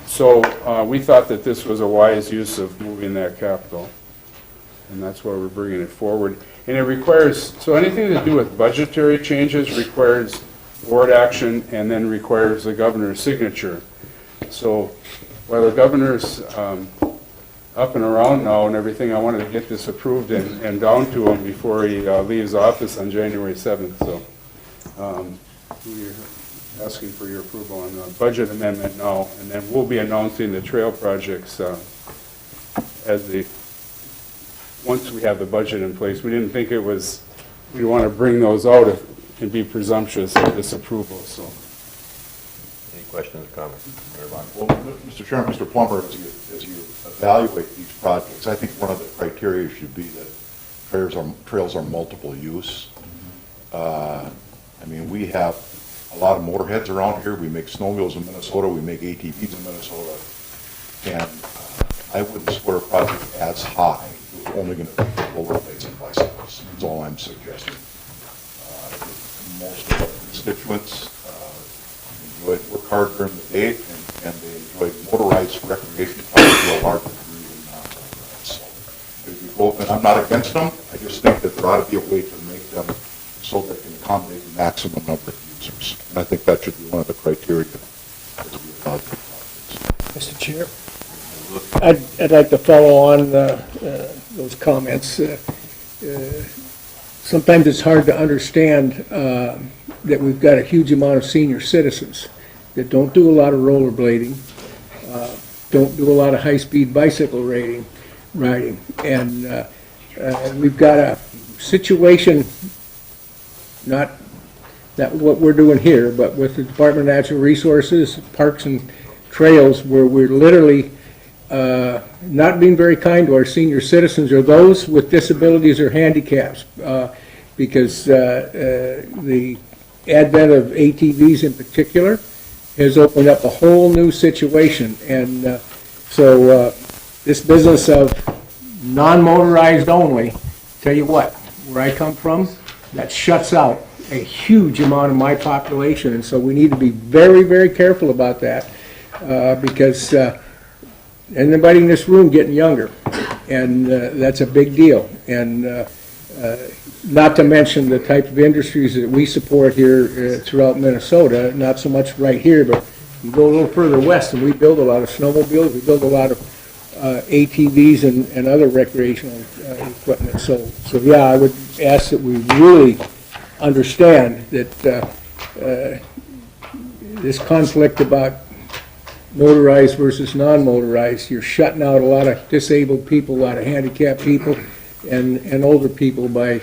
So we thought that this was a wise use of moving that capital, and that's why we're bringing it forward. And it requires, so anything to do with budgetary changes requires board action and then requires the governor's signature. So while the governor's up and around now and everything, I wanted to get this approved and down to him before he leaves office on January 7th. So we're asking for your approval on the budget amendment now, and then we'll be announcing the trail projects once we have the budget in place. We didn't think we'd want to bring those out and be presumptuous of this approval, so. Any questions or comments? Well, Mr. Chairman, Mr. Plummer, as you evaluate these projects, I think one of the criteria should be that trails are multiple use. I mean, we have a lot of motorheads around here. We make snowmobiles in Minnesota. We make ATVs in Minnesota. And I wouldn't swear a project as high. It's only going to be rollerblades and bicycles. That's all I'm suggesting. Most of our constituents enjoy work hard during the day, and they enjoy motorized recreation to a larger degree than non-motorized. So if we both, and I'm not against them, I just think that there ought to be a way to make them so they can accommodate the maximum number of users. And I think that should be one of the criteria as we evaluate projects. Mr. Chair, I'd like to follow on those comments. Sometimes it's hard to understand that we've got a huge amount of senior citizens that don't do a lot of rollerblading, don't do a lot of high-speed bicycle riding, and we've got a situation, not what we're doing here, but with the Department of Natural Resources, Parks and Trails, where we're literally not being very kind to our senior citizens or those with disabilities or handicaps, because the advent of ATVs in particular has opened up a whole new situation. And so this business of non-motorized only, tell you what, where I come from, that shuts out a huge amount of my population. And so we need to be very, very careful about that because everybody in this room getting younger, and that's a big deal. And not to mention the type of industries that we support here throughout Minnesota, not so much right here, but you go a little further west and we build a lot of snowmobiles, we build a lot of ATVs and other recreational equipment. So yeah, I would ask that we really understand that this conflict about motorized versus non-motorized, you're shutting out a lot of disabled people, a lot of handicapped people, and older people by,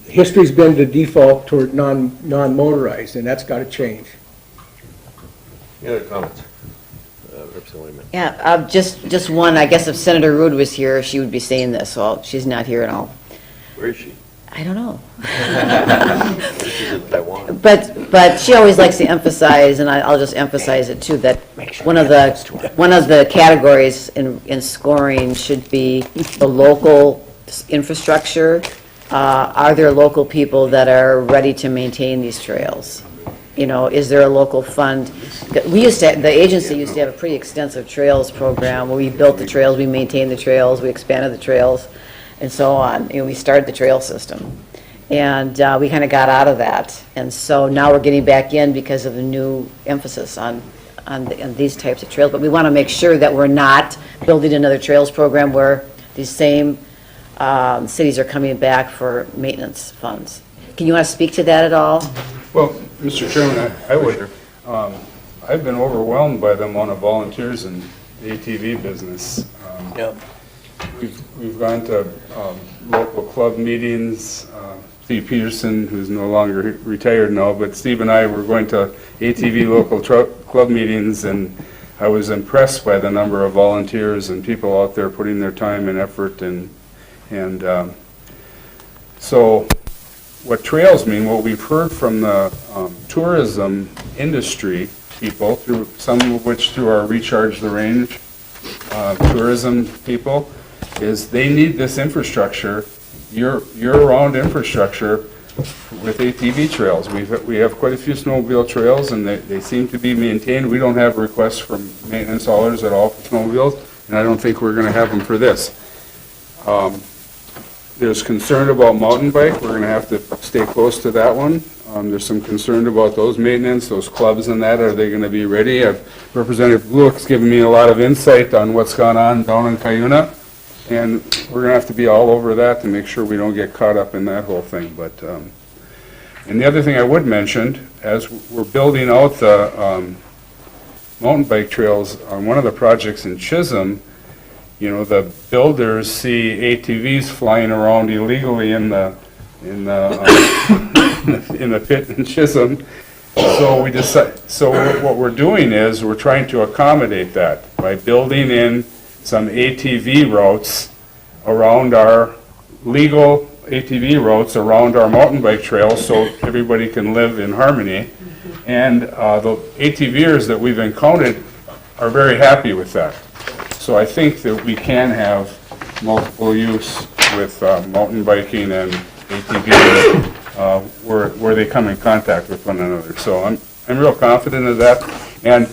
history's been to default toward non-motorized, and that's got to change. Any other comments? Representative Lehman. Yeah, just one, I guess if Senator Rude was here, she would be saying this, well, she's not here at all. Where is she? I don't know. She's in Taiwan. But she always likes to emphasize, and I'll just emphasize it too, that one of the categories in scoring should be the local infrastructure. Are there local people that are ready to maintain these trails? You know, is there a local fund? The agency used to have a pretty extensive trails program where we built the trails, we maintained the trails, we expanded the trails, and so on. You know, we started the trail system. And we kind of got out of that. And so now we're getting back in because of the new emphasis on these types of trails. But we want to make sure that we're not building another trails program where these same cities are coming back for maintenance funds. Can you want to speak to that at all? Well, Mr. Chairman, I would. I've been overwhelmed by the amount of volunteers in the ATV business. Yep. We've gone to local club meetings. Steve Peterson, who's no longer retired now, but Steve and I were going to ATV local club meetings, and I was impressed by the number of volunteers and people out there putting their time and effort. And so what trails mean, what we've heard from the tourism industry people, through some of which through our Recharge the Range tourism people, is they need this infrastructure, year-round infrastructure with ATV trails. We have quite a few snowmobile trails, and they seem to be maintained. We don't have requests from maintenance haulers at all for snowmobiles, and I don't think we're going to have them for this. There's concern about mountain bike. We're going to have to stay close to that one. There's some concern about those maintenance, those clubs and that. Are they going to be ready? Representative Bluick's given me a lot of insight on what's gone on down in Cuyuna, and we're going to have to be all over that to make sure we don't get caught up in that whole thing. But and the other thing I would mention, as we're building out the mountain bike trails on one of the projects in Chisholm, you know, the builders see ATVs flying around illegally in the pit in Chisholm. So what we're doing is we're trying to accommodate that by building in some ATV routes around our legal ATV routes around our mountain bike trails, so everybody can live in harmony. And the ATVers that we've encountered are very happy with that. So I think that we can have multiple use with mountain biking and ATV where they come in contact with one another. So I'm real confident of that. And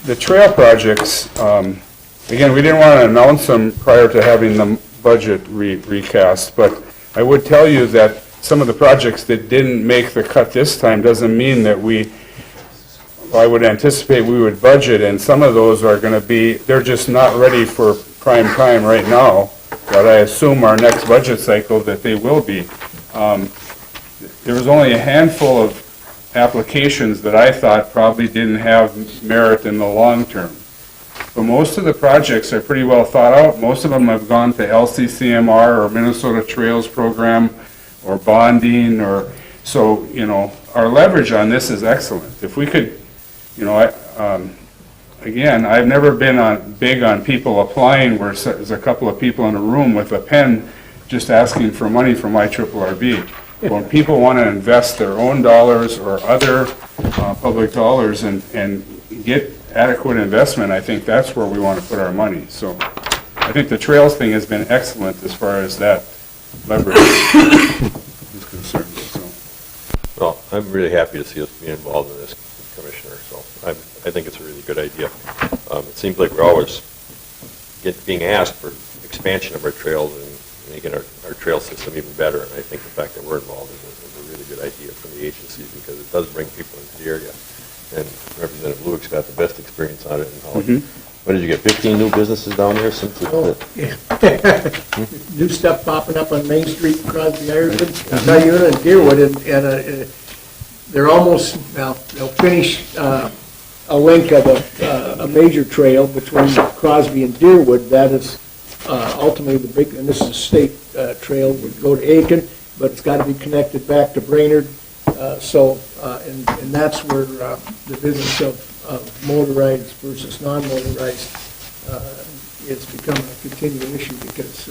the trail projects, again, we didn't want to announce them prior to having the budget recast, but I would tell you that some of the projects that didn't make the cut this time doesn't mean that I would anticipate we would budget, and some of those are going to be, they're just not ready for prime time right now, but I assume our next budget cycle that they will be. There was only a handful of applications that I thought probably didn't have merit in the long term. But most of the projects are pretty well thought out. Most of them have gone to LCCMR or Minnesota Trails Program or bonding, or so, you know, our leverage on this is excellent. If we could, you know, again, I've never been big on people applying where there's a couple of people in a room with a pen just asking for money from IRRRB. When people want to invest their own dollars or other public dollars and get adequate investment, I think that's where we want to put our money. So I think the trails thing has been excellent as far as that leverage is concerned. So. Well, I'm really happy to see us be involved in this, Commissioner, so I think it's a really good idea. It seems like we're always being asked for expansion of our trails and making our trail system even better, and I think the fact that we're involved in this is a really good idea from the agency because it does bring people into the area. And Representative Bluick's got the best experience on it. What did you get, 15 new businesses down there since New stuff popping up on Main Street, Crosby, Ireland, Cuyuna, and Deerwood, and they're almost, now, they'll finish a link of a major trail between Crosby and Deerwood. That is ultimately the big, and this is a state trail, would go to Aiken, but it's got to be connected back to Brainerd. And that's where the business of motorized versus non-motorized it's become a continuing issue because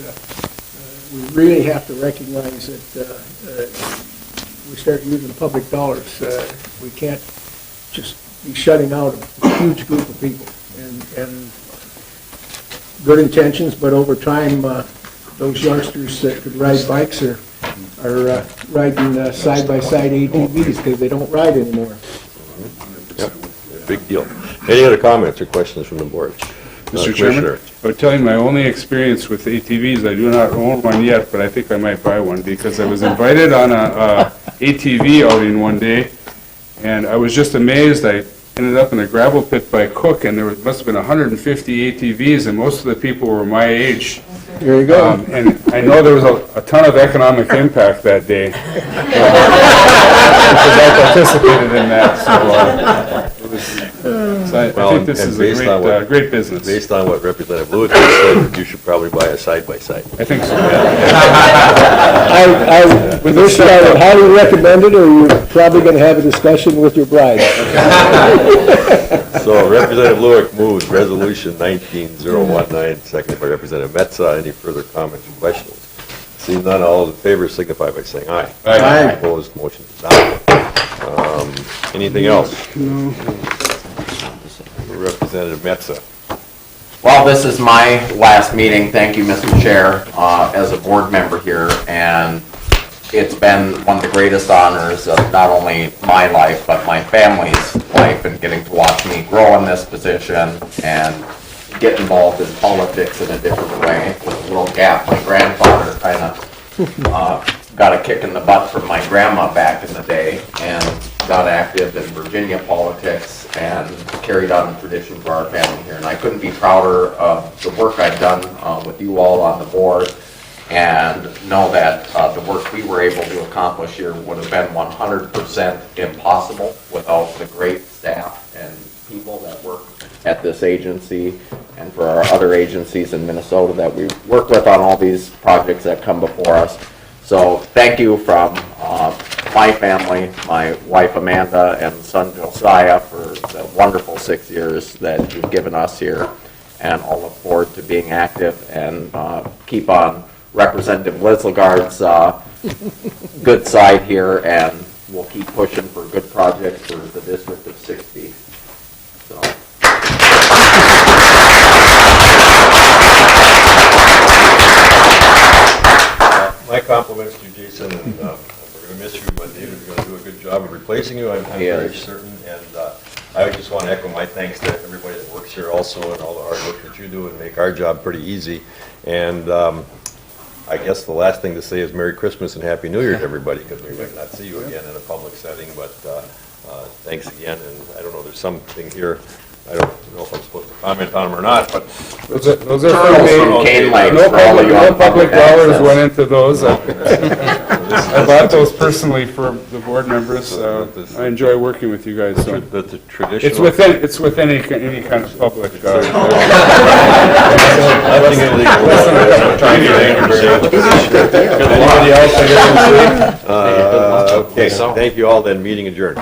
we really have to recognize that we start using public dollars. We can't just be shutting out a huge group of people. And good intentions, but over time, those youngsters that could ride bikes are riding side-by-side ATVs because they don't ride anymore. Yep, big deal. Any other comments or questions from the board? Mr. Chairman, I would tell you my only experience with ATVs, I do not own one yet, but I think I might buy one because I was invited on a ATV outing one day, and I was just amazed. I ended up in a gravel pit by Cook, and there must have been 150 ATVs, and most of the people were my age. There you go. And I know there was a ton of economic impact that day because I participated in that. So I think this is a great business. Based on what Representative Lewis said, you should probably buy a side-by-side. I think so. With this, I would highly recommend it, or you're probably going to have a discussion with your bride. So Representative Lewick moves Resolution 19-019, seconded by Representative Metza. Any further comments or questions? Seeing none, all those in favor signify by saying aye. Aye. Opposed, motion is adopted. Anything else? No. Representative Metza. Well, this is my last meeting. Thank you, Mr. Chair, as a board member here. And it's been one of the greatest honors of not only my life, but my family's life, and getting to watch me grow in this position and get involved in politics in a different way. With a little gap, my grandfather kind of got a kick in the butt from my grandma back in the day, and got active in Virginia politics and carried on the tradition for our family here. And I couldn't be prouder of the work I've done with you all on the board, and know that the work we were able to accomplish here would have been 100% impossible without the great staff and people that work at this agency, and for our other agencies in Minnesota that we work with on all these projects that come before us. So thank you from my family, my wife Amanda and son Josiah, for the wonderful 6 years that you've given us here, and I'll look forward to being active and keep on Representative Lislegard's good side here, and we'll keep pushing for good projects for the District of 60. So. My compliments to you, Jason, and we're going to miss you, but David's going to do a good job of replacing you, I'm very certain. And I just want to echo my thanks to everybody that works here also, and all the hard work that you do and make our job pretty easy. And I guess the last thing to say is Merry Christmas and Happy New Year to everybody, because we might not see you again in a public setting, but thanks again. And I don't know, there's something here, I don't know if I'm supposed to comment on them or not, but those are for me. No public dollars went into those. I bought those personally for the board members. I enjoy working with you guys. So the traditional. It's within any kind of public. Nothing illegal. Anybody else? Okay, thank you all. Then meeting adjourned.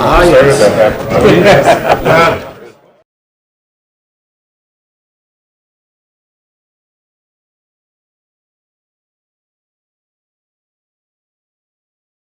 Sorry about that.